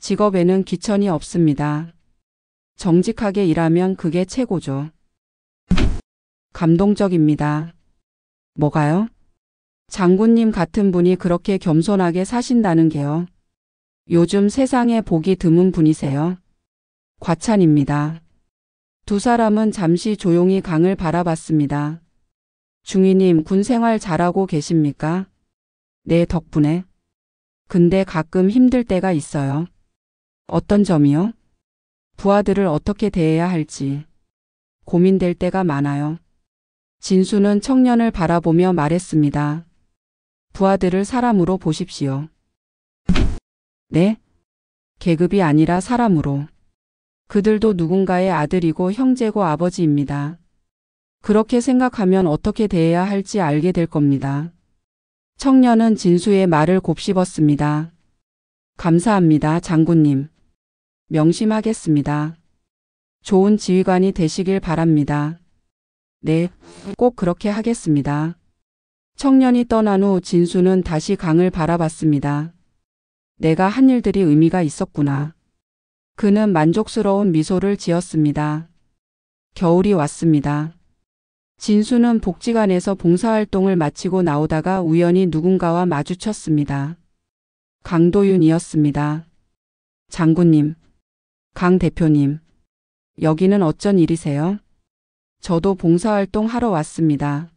직업에는 귀천이 없습니다. 정직하게 일하면 그게 최고죠. 감동적입니다. 뭐가요? 장군님 같은 분이 그렇게 겸손하게 사신다는 게요. 요즘 세상에 보기 드문 분이세요. 과찬입니다. 두 사람은 잠시 조용히 강을 바라봤습니다. 중위님, 군 생활 잘하고 계십니까? 네, 덕분에. 근데 가끔 힘들 때가 있어요. 어떤 점이요? 부하들을 어떻게 대해야 할지 고민될 때가 많아요. 진수는 청년을 바라보며 말했습니다. 부하들을 사람으로 보십시오. 네? 계급이 아니라 사람으로. 그들도 누군가의 아들이고 형제고 아버지입니다. 그렇게 생각하면 어떻게 대해야 할지 알게 될 겁니다. 청년은 진수의 말을 곱씹었습니다. 감사합니다, 장군님. 명심하겠습니다. 좋은 지휘관이 되시길 바랍니다. 네, 꼭 그렇게 하겠습니다. 청년이 떠난 후 진수는 다시 강을 바라봤습니다. 내가 한 일들이 의미가 있었구나. 그는 만족스러운 미소를 지었습니다. 겨울이 왔습니다. 진수는 복지관에서 봉사활동을 마치고 나오다가 우연히 누군가와 마주쳤습니다. 강도윤이었습니다. 장군님, 강 대표님, 여기는 어쩐 일이세요? 저도 봉사활동 하러 왔습니다.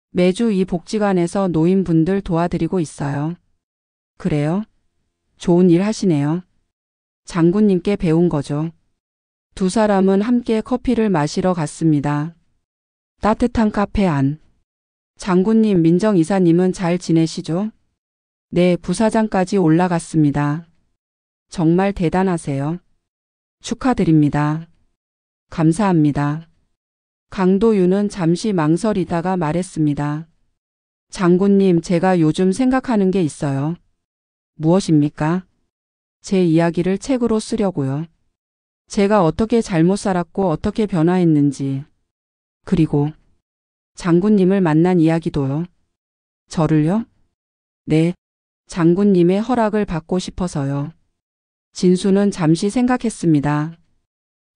매주 이 복지관에서 노인분들 도와드리고 있어요. 그래요? 좋은 일 하시네요. 장군님께 배운 거죠. 두 사람은 함께 커피를 마시러 갔습니다. 따뜻한 카페 안. 장군님, 민정 이사님은 잘 지내시죠? 네, 부사장까지 올라갔습니다. 정말 대단하세요. 축하드립니다. 감사합니다. 강도윤은 잠시 망설이다가 말했습니다. 장군님, 제가 요즘 생각하는 게 있어요. 무엇입니까? 제 이야기를 책으로 쓰려고요. 제가 어떻게 잘못 살았고 어떻게 변화했는지, 그리고 장군님을 만난 이야기도요. 저를요? 네, 장군님의 허락을 받고 싶어서요. 진수는 잠시 생각했습니다.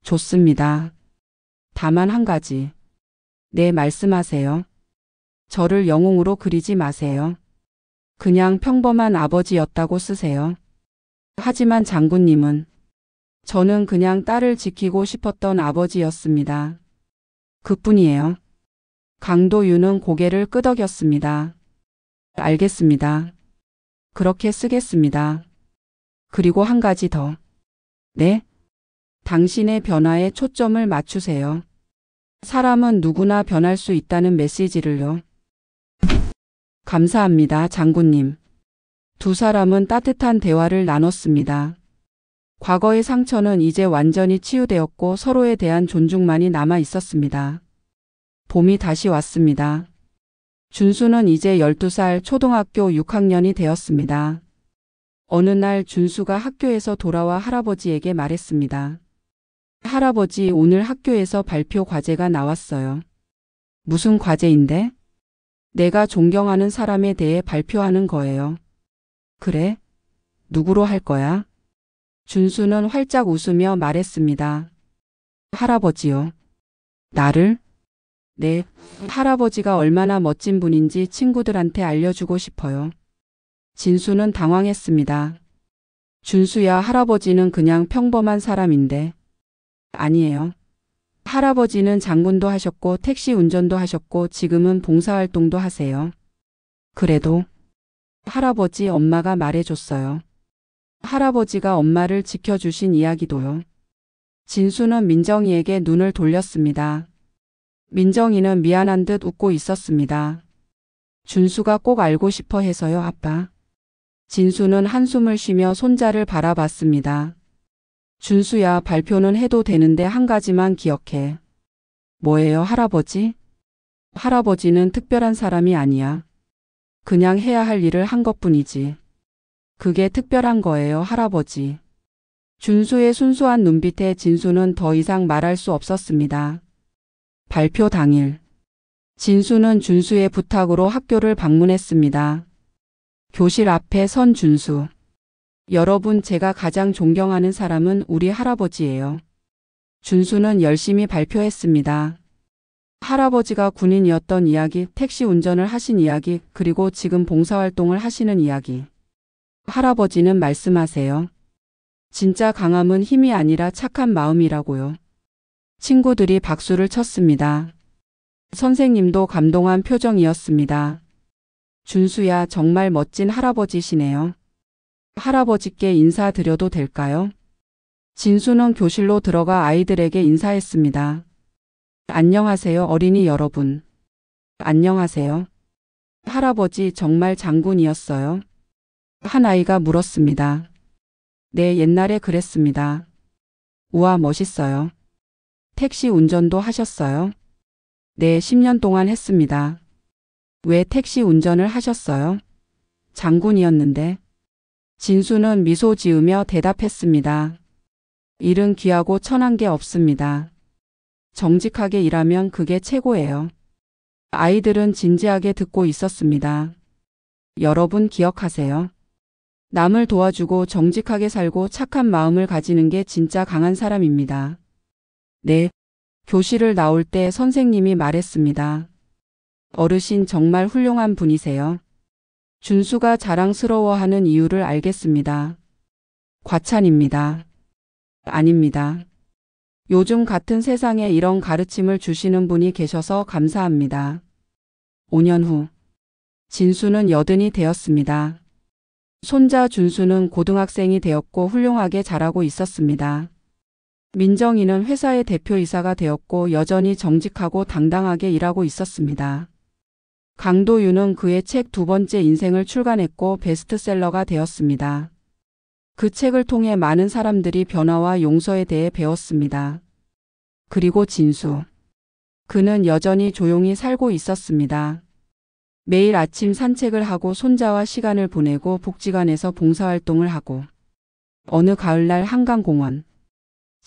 좋습니다. 다만 한 가지. 네, 말씀하세요. 저를 영웅으로 그리지 마세요. 그냥 평범한 아버지였다고 쓰세요. 하지만 장군님은 저는 그냥 딸을 지키고 싶었던 아버지였습니다. 그뿐이에요. 강도윤은 고개를 끄덕였습니다. 알겠습니다. 그렇게 쓰겠습니다. 그리고 한 가지 더. 네? 당신의 변화에 초점을 맞추세요. 사람은 누구나 변할 수 있다는 메시지를요. 감사합니다, 장군님. 두 사람은 따뜻한 대화를 나눴습니다. 과거의 상처는 이제 완전히 치유되었고 서로에 대한 존중만이 남아 있었습니다. 봄이 다시 왔습니다. 준수는 이제 12살 초등학교 6학년이 되었습니다. 어느 날 준수가 학교에서 돌아와 할아버지에게 말했습니다. 할아버지, 오늘 학교에서 발표 과제가 나왔어요. 무슨 과제인데? 내가 존경하는 사람에 대해 발표하는 거예요. 그래? 누구로 할 거야? 준수는 활짝 웃으며 말했습니다. 할아버지요. 나를? 네, 할아버지가 얼마나 멋진 분인지 친구들한테 알려주고 싶어요. 진수는 당황했습니다. 준수야, 할아버지는 그냥 평범한 사람인데. 아니에요. 할아버지는 장군도 하셨고 택시 운전도 하셨고 지금은 봉사활동도 하세요. 그래도 할아버지, 엄마가 말해줬어요. 할아버지가 엄마를 지켜주신 이야기도요. 진수는 민정이에게 눈을 돌렸습니다. 민정이는 미안한 듯 웃고 있었습니다. 준수가 꼭 알고 싶어 해서요, 아빠. 진수는 한숨을 쉬며 손자를 바라봤습니다. 준수야, 발표는 해도 되는데 한 가지만 기억해. 뭐예요, 할아버지? 할아버지는 특별한 사람이 아니야. 그냥 해야 할 일을 한 것뿐이지. 그게 특별한 거예요, 할아버지. 준수의 순수한 눈빛에 진수는 더 이상 말할 수 없었습니다. 발표 당일. 진수는 준수의 부탁으로 학교를 방문했습니다. 교실 앞에 선 준수. 여러분, 제가 가장 존경하는 사람은 우리 할아버지예요. 준수는 열심히 발표했습니다. 할아버지가 군인이었던 이야기, 택시 운전을 하신 이야기, 그리고 지금 봉사활동을 하시는 이야기. 할아버지는 말씀하세요. 진짜 강함은 힘이 아니라 착한 마음이라고요. 친구들이 박수를 쳤습니다. 선생님도 감동한 표정이었습니다. 준수야, 정말 멋진 할아버지시네요. 할아버지께 인사드려도 될까요? 진수는 교실로 들어가 아이들에게 인사했습니다. 안녕하세요, 어린이 여러분. 안녕하세요. 할아버지 정말 장군이었어요? 한 아이가 물었습니다. 네, 옛날에 그랬습니다. 우와, 멋있어요. 택시 운전도 하셨어요? 네, 10년 동안 했습니다. 왜 택시 운전을 하셨어요? 장군이었는데. 진수는 미소 지으며 대답했습니다. 일은 귀하고 천한 게 없습니다. 정직하게 일하면 그게 최고예요. 아이들은 진지하게 듣고 있었습니다. 여러분 기억하세요. 남을 도와주고 정직하게 살고 착한 마음을 가지는 게 진짜 강한 사람입니다. 네, 교실을 나올 때 선생님이 말했습니다. 어르신 정말 훌륭한 분이세요. 준수가 자랑스러워하는 이유를 알겠습니다. 과찬입니다. 아닙니다. 요즘 같은 세상에 이런 가르침을 주시는 분이 계셔서 감사합니다. 5년 후, 진수는 80이 되었습니다. 손자 준수는 고등학생이 되었고 훌륭하게 자라고 있었습니다. 민정이는 회사의 대표이사가 되었고 여전히 정직하고 당당하게 일하고 있었습니다. 강도윤은 그의 책 2번째 인생을 출간했고 베스트셀러가 되었습니다. 그 책을 통해 많은 사람들이 변화와 용서에 대해 배웠습니다. 그리고 진수. 그는 여전히 조용히 살고 있었습니다. 매일 아침 산책을 하고 손자와 시간을 보내고 복지관에서 봉사활동을 하고 어느 가을날 한강공원.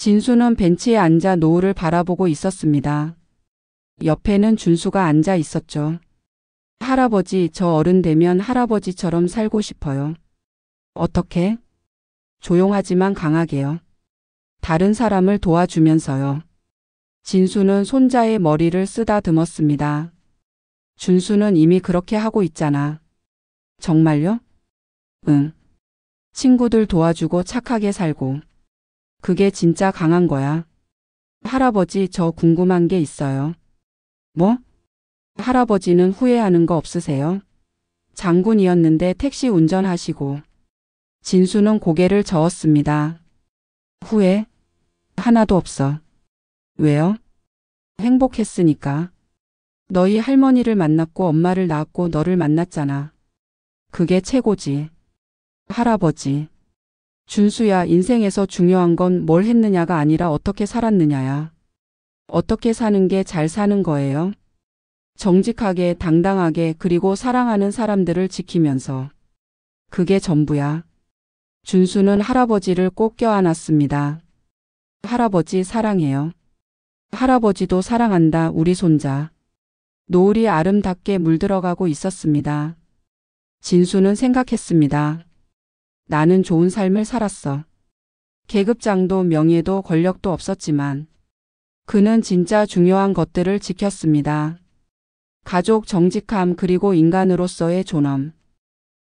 진수는 벤치에 앉아 노을을 바라보고 있었습니다. 옆에는 준수가 앉아 있었죠. 할아버지, 저 어른 되면 할아버지처럼 살고 싶어요. 어떻게? 조용하지만 강하게요. 다른 사람을 도와주면서요. 진수는 손자의 머리를 쓰다듬었습니다. 준수는 이미 그렇게 하고 있잖아. 정말요? 응. 친구들 도와주고 착하게 살고. 그게 진짜 강한 거야. 할아버지, 저 궁금한 게 있어요. 뭐? 할아버지는 후회하는 거 없으세요? 장군이었는데 택시 운전하시고. 진수는 고개를 저었습니다. 후회? 하나도 없어. 왜요? 행복했으니까. 너희 할머니를 만났고 엄마를 낳았고 너를 만났잖아. 그게 최고지. 할아버지. 준수야, 인생에서 중요한 건 뭘 했느냐가 아니라 어떻게 살았느냐야. 어떻게 사는 게 잘 사는 거예요? 정직하게, 당당하게, 그리고 사랑하는 사람들을 지키면서. 그게 전부야. 준수는 할아버지를 꼭 껴안았습니다. 할아버지 사랑해요. 할아버지도 사랑한다, 우리 손자. 노을이 아름답게 물들어가고 있었습니다. 진수는 생각했습니다. 나는 좋은 삶을 살았어. 계급장도 명예도 권력도 없었지만 그는 진짜 중요한 것들을 지켰습니다. 가족, 정직함, 그리고 인간으로서의 존엄.